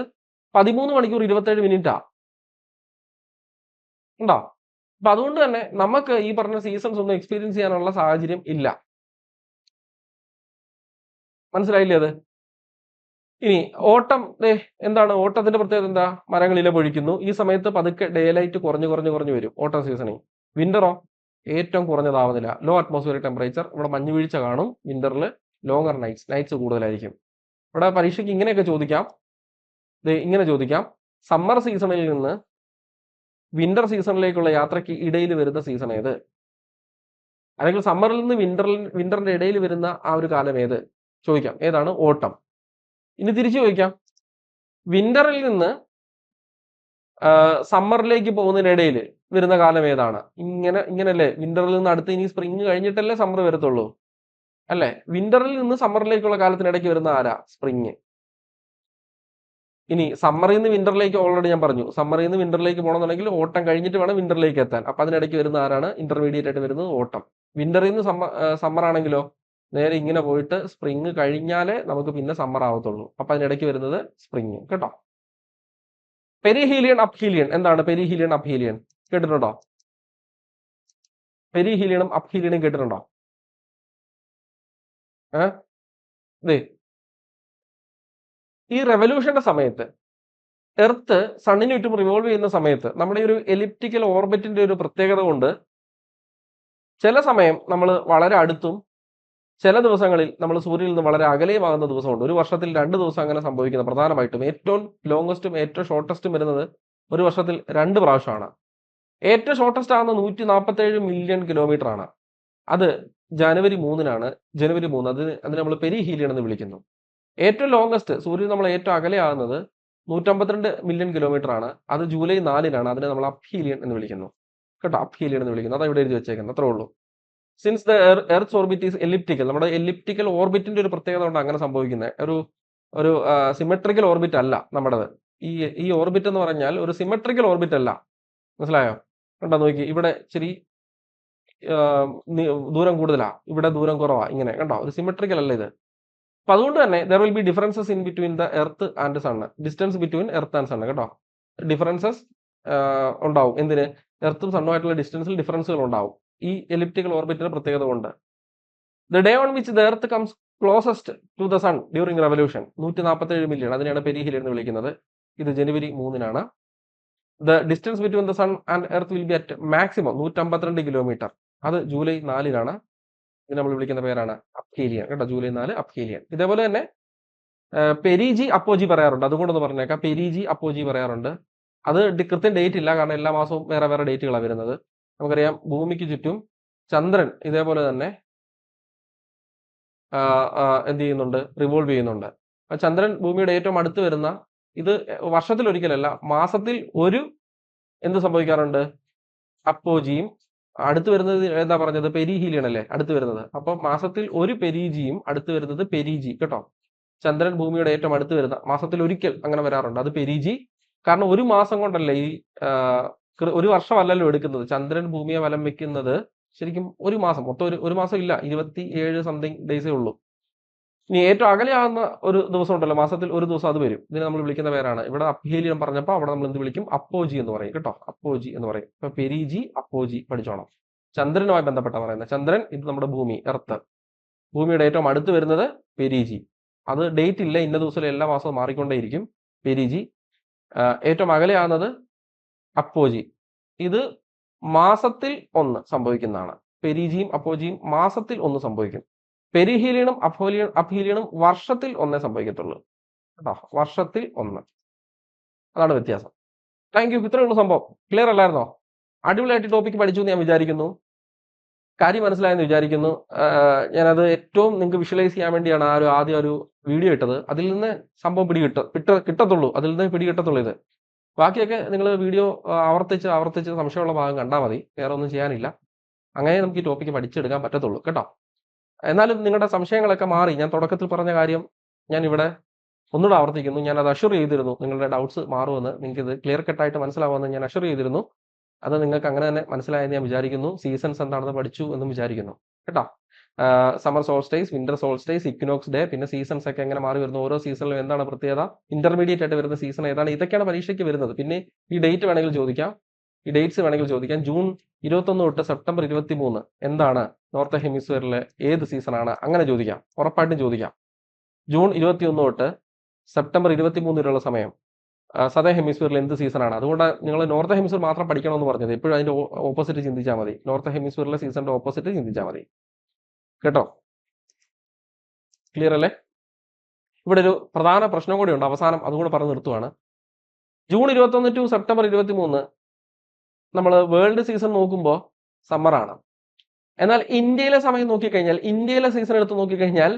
13 മണിക്കൂർ 27 മിനിറ്റാ ഉണ്ടോ. അപ്പൊ അതുകൊണ്ട് തന്നെ നമുക്ക് ഈ പറഞ്ഞ സീസൺസ് ഒന്നും എക്സ്പീരിയൻസ് ചെയ്യാനുള്ള സാഹചര്യം ഇല്ല. മനസ്സിലായില്ലേ അത്? ഇനി ഓട്ടം, എന്താണ് ഓട്ടത്തിന്റെ പ്രത്യേകത? എന്താ? മരങ്ങൾ ഇല പൊഴിക്കുന്നു. ഈ സമയത്ത് പതുക്കെ ഡേ ലൈറ്റ് കുറഞ്ഞു വരും ഓട്ടം സീസണിൽ. വിന്ററോ ഏറ്റവും കുറഞ്ഞ താപനില, ലോ അറ്റ്മോസ്ഫിയറിക് ടെമ്പറേച്ചർ. ഇവിടെ മഞ്ഞുവീഴ്ച കാണും. വിന്ററിൽ ലോങ്ങർ നൈറ്റ്സ് കൂടുതലായിരിക്കും. ഇവിടെ പരീക്ഷയ്ക്ക് ഇങ്ങനെയൊക്കെ ചോദിക്കാം. ഇങ്ങനെ ചോദിക്കാം, സമ്മർ സീസണിൽ നിന്ന് വിന്റർ സീസണിലേക്കുള്ള യാത്രയ്ക്ക് ഇടയിൽ വരുന്ന സീസൺ ഏത്? അല്ലെങ്കിൽ സമ്മറിൽ നിന്ന് വിന്ററിന്റെ ഇടയിൽ വരുന്ന ആ ഒരു കാലം ഏത് ചോദിക്കാം. ഏതാണ്? ഓട്ടം. ഇനി തിരിച്ചു ചോദിക്കാം, വിന്ററിൽ നിന്ന് സമ്മറിലേക്ക് പോകുന്നതിനിടയിൽ വരുന്ന കാലം ഏതാണ്? ഇങ്ങനല്ലേ, വിന്ററിൽ നിന്ന് അടുത്ത് ഇനി സ്പ്രിങ് കഴിഞ്ഞിട്ടല്ലേ സമ്മർ വരത്തുള്ളൂ അല്ലെ. വിന്ററിൽ നിന്ന് സമ്മറിലേക്കുള്ള കാലത്തിനിടയ്ക്ക് വരുന്ന ആരാ? സ്പ്രിങ്. ഇനി സമ്മറിൽ നിന്ന് വിന്ററിലേക്ക് ഓൾറെഡി ഞാൻ പറഞ്ഞു. സമ്മറിൽ നിന്ന് വിന്ററിലേക്ക് പോകണമെന്നുണ്ടെങ്കിൽ ഓട്ടം കഴിഞ്ഞിട്ട് വേണം വിന്ററിലേക്ക് എത്താൻ. അപ്പൊ അതിനിടയ്ക്ക് വരുന്ന ആരാണ്? ഇന്റർമീഡിയറ്റ് ആയിട്ട് വരുന്നത് ഓട്ടം. വിന്ററിൽ നിന്ന് സമ്മർ ആണെങ്കിലോ നേരെ ഇങ്ങനെ പോയിട്ട് സ്പ്രിങ് കഴിഞ്ഞാലേ നമുക്ക് പിന്നെ സമ്മർ ആവത്തുള്ളൂ. അപ്പൊ അതിനിടയ്ക്ക് വരുന്നത് സ്പ്രിങ് കേട്ടോ. Perihelion aphelion. എന്താണ് പെരിഹീലിയൻ അപ്ഹീലിയൻ? കേട്ടിട്ടുണ്ടോ? പെരിഹീലിയനും അപ്ഹീലിയനും കേട്ടിട്ടുണ്ടോ? ഈ റെവല്യൂഷന്റെ സമയത്ത് എർത്ത് സണ്ണിന് ചുറ്റും റിവോൾവ് ചെയ്യുന്ന സമയത്ത് നമ്മുടെ ഒരു എലിപ്റ്റിക്കൽ ഓർബിറ്റിന്റെ ഒരു പ്രത്യേകത കൊണ്ട് ചില സമയം നമ്മൾ വളരെ അടുത്തും ചില ദിവസങ്ങളിൽ നമ്മൾ സൂര്യനിൽ നിന്ന് വളരെ അകലെയുമാകുന്ന ദിവസമുണ്ട്. ഒരു വർഷത്തിൽ 2 ദിവസം അങ്ങനെ സംഭവിക്കുന്നത്. പ്രധാനമായിട്ടും ഏറ്റവും ലോങ്സ്റ്റും ഏറ്റവും ഷോർട്ടസ്റ്റും വരുന്നത് ഒരു വർഷത്തിൽ 2 പ്രാവശ്യമാണ്. ഏറ്റവും ഷോർട്ടസ്റ്റ് ആകുന്ന 147 മില്യൺ കിലോമീറ്റർ ആണ്. അത് ജനുവരി 3-നാണ്. ജനുവരി 3 അതിനെ നമ്മൾ പെരിഹീലിയൻ എന്ന് വിളിക്കുന്നു. ഏറ്റവും ലോങ്സ്റ്റ് സൂര്യൻ നമ്മൾ ഏറ്റവും അകലെയാകുന്നത് 152 മില്യൺ കിലോമീറ്റർ ആണ്. അത് ജൂലൈ 4-നാണ്. അതിനെ നമ്മൾ അപ്ഹീലിയൻ എന്ന് വിളിക്കുന്നു കേട്ടോ. അപ്ഹീലിയൻ എന്ന് വിളിക്കുന്നു. അതാ ഇവിടെ എഴുതി വെച്ചേക്കുന്നത്. അത്രേ ഉള്ളൂ. Since the earth orbit is elliptical, നമ്മുടെ എലിപ്റ്റിക്കൽ ഓർബിറ്റിന്റെ ഒരു പ്രത്യേകത കൊണ്ട് അങ്ങനെ സംഭവിക്കുന്നത്. ഒരു സിമെട്രിക്കൽ ഓർബിറ്റ് അല്ല നമ്മുടേത്. ഈ ഓർബിറ്റ് എന്ന് പറഞ്ഞാൽ ഒരു സിമെട്രിക്കൽ ഓർബിറ്റ് അല്ല. മനസ്സിലായോ? കണ്ടോ നോക്കി, ഇവിടെ ഇച്ചിരി ദൂരം കൂടുതലാ, ഇവിടെ ദൂരം കുറവാ. ഇങ്ങനെ കണ്ടോ, ഒരു സിമെട്രിക്കൽ അല്ല ഇത്. അപ്പൊ അതുകൊണ്ട് തന്നെ there will be differences in between the earth and sun. Distance between earth and sun കേട്ടോ. ഡിഫറൻസസ് ഉണ്ടാവും. എന്തിന്? എർത്തും സണ്ണുമായിട്ടുള്ള ഡിസ്റ്റൻസിൽ ഡിഫറൻസുകൾ ഉണ്ടാവും ഈ എലിപ്റ്റിക്കൽ ഓർബിറ്റിന്റെ പ്രത്യേകത കൊണ്ട്. The day on which the earth comes closest to the sun during revolution 147 million. അതിനെയാണ് perihelion എന്ന് വിളിക്കുന്നത്. ഇത് ജനുവരി 3-നാണ്. The distance between the sun and earth will be at maximum 152 kilometre. അത് ജൂലൈ 4-നാണ്. ഇത് നമ്മൾ വിളിക്കുന്ന പേരാണ് അപ്ഹീലിയൻ കേട്ടോ. July 4 aphelion. ഇതേപോലെ തന്നെ പെരിജി അപ്പോജി പറയാറുണ്ട്. അതുകൊണ്ടൊന്ന് പറഞ്ഞേക്കാം, പെരിജി അപ്പോജി പറയാറുണ്ട്. അത് കൃത്യം ഡേറ്റ് ഇല്ല, കാരണം എല്ലാ മാസവും വേറെ വേറെ ഡേറ്റുകളാണ് വരുന്നത്. നമുക്കറിയാം ഭൂമിക്ക് ചുറ്റും ചന്ദ്രൻ ഇതേപോലെ തന്നെ എന്ത് ചെയ്യുന്നുണ്ട്? റിവോൾവ് ചെയ്യുന്നുണ്ട്. ചന്ദ്രൻ ഭൂമിയുടെ ഏറ്റവും അടുത്ത് വരുന്ന, ഇത് വർഷത്തിൽ ഒരിക്കലല്ല, മാസത്തിൽ ഒരു എന്ത് സംഭവിക്കാറുണ്ട്? അപ്പോജിയും. അടുത്ത് വരുന്നത് എന്താ പറഞ്ഞത്? പെരിഹീലിയൻ അല്ലേ അടുത്ത് വരുന്നത്. അപ്പൊ മാസത്തിൽ ഒരു പെരിജിയും അടുത്ത് വരുന്നത് പെരിജി കേട്ടോ. ചന്ദ്രൻ ഭൂമിയുടെ ഏറ്റവും അടുത്ത് വരുന്ന മാസത്തിൽ ഒരിക്കൽ അങ്ങനെ വരാറുണ്ട്. അത് പെരിജി. കാരണം ഒരു മാസം കൊണ്ടല്ലേ ഈ ഒരു വർഷമല്ലല്ലോ എടുക്കുന്നത്. ചന്ദ്രൻ ഭൂമിയെ വലം വെക്കുന്നത് ശരിക്കും ഒരു മാസം, മൊത്തം ഒരു മാസം ഇല്ല, 27 സംതിങ് ഡേയ്സേ ഉള്ളൂ. ഇനി ഏറ്റവും അകലെയാകുന്ന ഒരു ദിവസം ഉണ്ടല്ലോ, മാസത്തിൽ ഒരു ദിവസം അത് വരും. ഇതിനെ നമ്മൾ വിളിക്കുന്ന പേരാണ്. ഇവിടെ അപ്ഹീലിയം പറഞ്ഞപ്പോൾ അവിടെ നമ്മൾ എന്ത് വിളിക്കും? അപ്പോജി എന്ന് പറയും കേട്ടോ. അപ്പോജി എന്ന് പറയും. ഇപ്പൊ പെരിജി, അപ്പോജി പഠിച്ചോണം. ചന്ദ്രനുമായി ബന്ധപ്പെട്ട പറയുന്നത്. ചന്ദ്രൻ ഇത് നമ്മുടെ ഭൂമി, എർത്ത്. ഭൂമിയുടെ ഏറ്റവും അടുത്ത് വരുന്നത് പെരിജി. അത് ഡേറ്റ് ഇല്ല, ഇന്ന ദിവസം എല്ലാ മാസവും മാറിക്കൊണ്ടേയിരിക്കും. പെരിജി. ഏറ്റവും അകലെയാകുന്നത് അപ്പോജി. ഇത് മാസത്തിൽ ഒന്ന് സംഭവിക്കുന്നതാണ്. പെരിജിയും അപ്പോജിയും മാസത്തിൽ ഒന്ന് സംഭവിക്കും. പെരിഹീലിയനും അപ്ഹീലിയനും വർഷത്തിൽ ഒന്നേ സംഭവിക്കത്തുള്ളൂ കേട്ടോ. വർഷത്തിൽ ഒന്ന്. അതാണ് വ്യത്യാസം. Thank you. ഇത്രയുള്ള സംഭവം ക്ലിയർ അല്ലായിരുന്നോ? അടിപൊളിയായിട്ട് ടോപ്പിക് പഠിച്ചു എന്ന് ഞാൻ വിചാരിക്കുന്നു. കാര്യം മനസ്സിലായെന്ന് വിചാരിക്കുന്നു. ഞാനത് ഏറ്റവും നിങ്ങൾക്ക് വിഷ്വലൈസ് ചെയ്യാൻ വേണ്ടിയാണ് ആദ്യം ഒരു വീഡിയോ ഇട്ടത്. അതിൽ നിന്ന് സംഭവം കിട്ടത്തുള്ളൂ. അതിൽ നിന്ന് പിടികിട്ടത്തുള്ളൂ ഇത്. ബാക്കിയൊക്കെ നിങ്ങൾ വീഡിയോ ആവർത്തിച്ച് സംശയമുള്ള ഭാഗം കണ്ടാൽ മതി. വേറെ ഒന്നും ചെയ്യാനില്ല. അങ്ങനെ നമുക്ക് ഈ ടോപ്പിക്ക് പഠിച്ചെടുക്കാൻ പറ്റത്തുള്ളൂ കേട്ടോ. എന്നാലും നിങ്ങളുടെ സംശയങ്ങളൊക്കെ മാറി. ഞാൻ തുടക്കത്തിൽ പറഞ്ഞ കാര്യം ഞാൻ ഇവിടെ ഒന്നുകൂടെ ആവർത്തിക്കുന്നു. ഞാൻ അത് അഷ്വർ ചെയ്തിരുന്നു. നിങ്ങളുടെ ഡൗട്ട്സ് മാറുമെന്ന്, നിങ്ങൾക്ക് ഇത് ക്ലിയർ കട്ടായിട്ട് മനസ്സിലാവുമെന്ന് ഞാൻ അഷ്വർ ചെയ്തിരുന്നു. അത് നിങ്ങൾക്ക് അങ്ങനെ തന്നെ മനസ്സിലായെന്ന് ഞാൻ വിചാരിക്കുന്നു. സീസൺസ് എന്താണെന്ന് പഠിച്ചു എന്നും വിചാരിക്കുന്നു കേട്ടോ. Summer solstice, winter solstice, equinox day, പിന്നെ സീസൺസ് ഒക്കെ എങ്ങനെ മാറി വരുന്നു, ഓരോ സീസണിലും എന്താണ് പ്രത്യേകത, ഇന്റർമീഡിയറ്റ് ആയിട്ട് വരുന്ന സീസൺ ഏതാണ്, ഇതൊക്കെയാണ് പരീക്ഷയ്ക്ക് വരുന്നത്. പിന്നെ ഈ ഡേറ്റ് വേണമെങ്കിൽ ചോദിക്കാം, ഈ ഡേറ്റ്സ് വേണമെങ്കിൽ ചോദിക്കാം. ജൂൺ 21 തൊട്ട് സെപ്റ്റംബർ 23 എന്താണ് നോർത്ത് ഹെമിസ്ഫിയറിലെ ഏത് സീസണാണ്, അങ്ങനെ ചോദിക്കാം. ഉറപ്പായിട്ടും ചോദിക്കാം. ജൂൺ 21 തൊട്ട് സെപ്റ്റംബർ 23 വരെയുള്ള സമയം സദേൺ ഹെമിസ്ഫിയറിൽ എന്ത് സീസണാണ്. അതുകൊണ്ട് നിങ്ങൾ നോർത്ത് ഹെമിസ്ഫിയർ മാത്രം പഠിക്കണമെന്ന് പറഞ്ഞത്. എപ്പോഴും അതിന്റെ ഓപ്പോസിറ്റ് ചിന്തിച്ചാൽ മതി. നോർത്ത് ഹെമിസ്ഫിയറിലെ സീസണിന്റെ ഓപ്പോസിറ്റ് ചിന്തിച്ചാൽ മതി കേട്ടോ. ക്ലിയർ അല്ലേ? ഇവിടെ ഒരു പ്രധാന പ്രശ്നം കൂടി ഉണ്ട്, അവസാനം അതുകൂടെ പറഞ്ഞ് നിർത്തുവാണ്. ജൂൺ 21 ടു സെപ്റ്റംബർ 23 നമ്മൾ വേൾഡ് സീസൺ നോക്കുമ്പോൾ സമ്മറാണ്. എന്നാൽ ഇന്ത്യയിലെ സമയം നോക്കിക്കഴിഞ്ഞാൽ, ഇന്ത്യയിലെ സീസൺ എടുത്ത് നോക്കിക്കഴിഞ്ഞാൽ,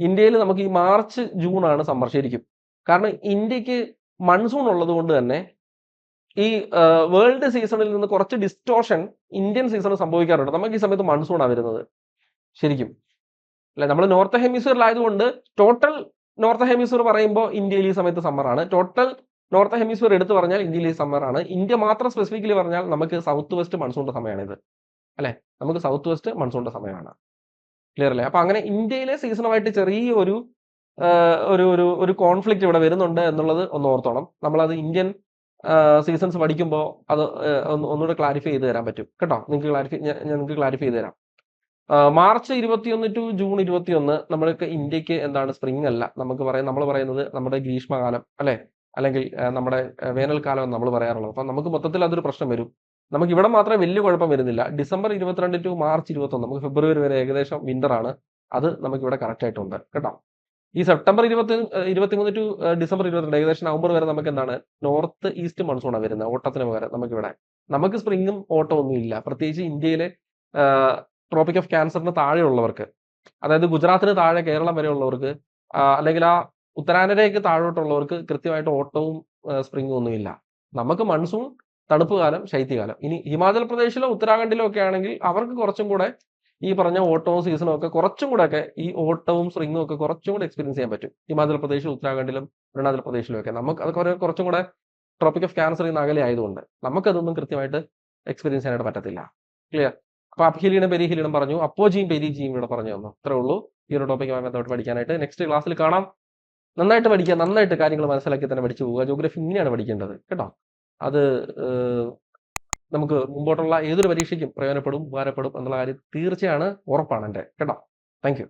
ഇന്ത്യയിൽ നമുക്ക് ഈ മാർച്ച് ജൂൺ ആണ് സമ്മർ ശരിക്കും. കാരണം ഇന്ത്യക്ക് മൺസൂൺ ഉള്ളത് കൊണ്ട് തന്നെ ഈ വേൾഡ് സീസണിൽ നിന്ന് കുറച്ച് ഡിസ്റ്റോർഷൻ ഇന്ത്യൻ സീസണിൽ സംഭവിക്കാറുണ്ട്. നമുക്ക് ഈ സമയത്ത് മൺസൂണാണ് വരുന്നത് ശരിക്കും അല്ലെ. നമ്മൾ നോർത്ത് ഹെമിസ്ഫിയറിലായതുകൊണ്ട് ടോട്ടൽ നോർത്ത് ഹെമിസ്ഫിയർ പറയുമ്പോൾ ഇന്ത്യയിൽ ഈ സമയത്ത് സമ്മറാണ്. ടോട്ടൽ നോർത്ത് ഹെമിസ്ഫിയർ എടുത്ത് പറഞ്ഞാൽ ഇന്ത്യയിൽ ഈ സമ്മറാണ്. ഇന്ത്യ മാത്രം സ്പെസിഫിക്കലി പറഞ്ഞാൽ നമുക്ക് സൗത്ത് വെസ്റ്റ് മൺസൂണിന്റെ സമയമാണിത് അല്ലെ. നമുക്ക് സൗത്ത് വെസ്റ്റ് മൺസൂണിന്റെ സമയമാണ്. ക്ലിയർ അല്ലേ? അപ്പൊ അങ്ങനെ ഇന്ത്യയിലെ സീസണുമായിട്ട് ചെറിയ ഒരു കോൺഫ്ലിക്റ്റ് ഇവിടെ വരുന്നുണ്ട് എന്നുള്ളത് ഒന്ന് ഓർത്തോണം. നമ്മളത് ഇന്ത്യൻ സീസൺസ് പഠിക്കുമ്പോൾ അത് ഒന്നുകൂടെ ക്ലാരിഫൈ ചെയ്ത് തരാൻ പറ്റും കേട്ടോ. നിങ്ങൾക്ക് ക്ലാരിഫൈ ചെയ്ത് തരാം. മാർച്ച് 21 ടു ജൂൺ 21 നമ്മൾക്ക് ഇന്ത്യക്ക് എന്താണ് സ്പ്രിംഗ് അല്ല. നമ്മൾ പറയുന്നത് നമ്മുടെ ഗ്രീഷ്മകാലം അല്ലെ, അല്ലെങ്കിൽ നമ്മുടെ വേനൽക്കാലം എന്ന് നമ്മൾ പറയാറുള്ളത്. അപ്പൊ നമുക്ക് മൊത്തത്തിൽ അതൊരു പ്രശ്നം വരും. നമുക്ക് ഇവിടെ മാത്രമേ വലിയ കുഴപ്പം വരുന്നില്ല. ഡിസംബർ 22 ടു മാർച്ച് 21 നമുക്ക് ഫെബ്രുവരി വരെ ഏകദേശം വിന്റർ ആണ്. അത് നമുക്ക് ഇവിടെ കറക്റ്റ് ആയിട്ടുണ്ട് കേട്ടോ. ഈ സെപ്റ്റംബർ 23 ടു ഡിസംബർ 22 ഏകദേശം നവംബർ വരെ നമുക്ക് എന്താണ് നോർത്ത് ഈസ്റ്റ് മൺസൂണാണ് വരുന്നത്. ഓട്ടത്തിന് പകരം നമുക്ക് സ്പ്രിങ്ങും ഓട്ടം ഒന്നും ഇല്ല. പ്രത്യേകിച്ച് ഇന്ത്യയിലെ ട്രോപ്പിക് ഓഫ് ക്യാൻസറിന് താഴെയുള്ളവർക്ക്, അതായത് ഗുജറാത്തിന് താഴെ കേരളം വരെ ഉള്ളവർക്ക്, അല്ലെങ്കിൽ ആ ഉത്തരാനരേക്ക് താഴോട്ടുള്ളവർക്ക് കൃത്യമായിട്ട് ഓട്ടവും സ്പ്രിങ്ങും ഒന്നുമില്ല. നമുക്ക് മൺസൂൺ, തണുപ്പ് കാലം, ശൈത്യകാലം. ഇനി ഹിമാചൽ പ്രദേശിലോ ഉത്തരാഖണ്ഡിലോ ഒക്കെ ആണെങ്കിൽ അവർക്ക് കുറച്ചും കൂടെ ഈ പറഞ്ഞ ഓട്ടവും സീസണും ഒക്കെ കുറച്ചും കൂടെ ഒക്കെ ഈ ഓട്ടവും സ്പ്രിങ്ങും ഒക്കെ കുറച്ചും കൂടെ എക്സ്പീരിയൻസ് ചെയ്യാൻ പറ്റും. ഹിമാചൽ പ്രദേശിലും ഉത്തരാഖണ്ഡിലും അരുണാചൽ പ്രദേശിലും ഒക്കെ നമുക്ക് അതൊക്കെ കുറച്ചും കൂടെ ട്രോപ്പിക് ഓഫ് ക്യാൻസറിൽ നിന്ന് അകലെ ആയതുകൊണ്ട് നമുക്കതൊന്നും കൃത്യമായിട്ട് എക്സ്പീരിയൻസ് ചെയ്യാനായിട്ട് പറ്റത്തില്ല. ക്ലിയർ? അപ്പൊ അപ്ഹീലിയനും പെരിഹീലിയനും പറഞ്ഞു, അപ്പോജിയും പെരിജിയും ഇവിടെ പറഞ്ഞു തന്നു. അത്രേ ഉള്ളൂ ഈ ഒരു ടോപ്പിക്കുമായി ബന്ധപ്പെട്ട് പഠിക്കാനായിട്ട്. നെക്സ്റ്റ് ക്ലാസ്സിൽ കാണാം. നന്നായിട്ട് പഠിക്കുക, നന്നായിട്ട് കാര്യങ്ങൾ മനസ്സിലാക്കി തന്നെ പഠിച്ചു പോവുക. ജോഗ്രഫി ഇങ്ങനെയാണ് പഠിക്കേണ്ടത് കേട്ടോ. അത് നമുക്ക് മുമ്പോട്ടുള്ള ഏതൊരു പരീക്ഷയ്ക്കും പ്രയോജനപ്പെടും, ഉപകാരപ്പെടും എന്നുള്ള കാര്യം തീർച്ചയാണ്, ഉറപ്പാണ് എൻ്റെ കേട്ടോ. Thank you.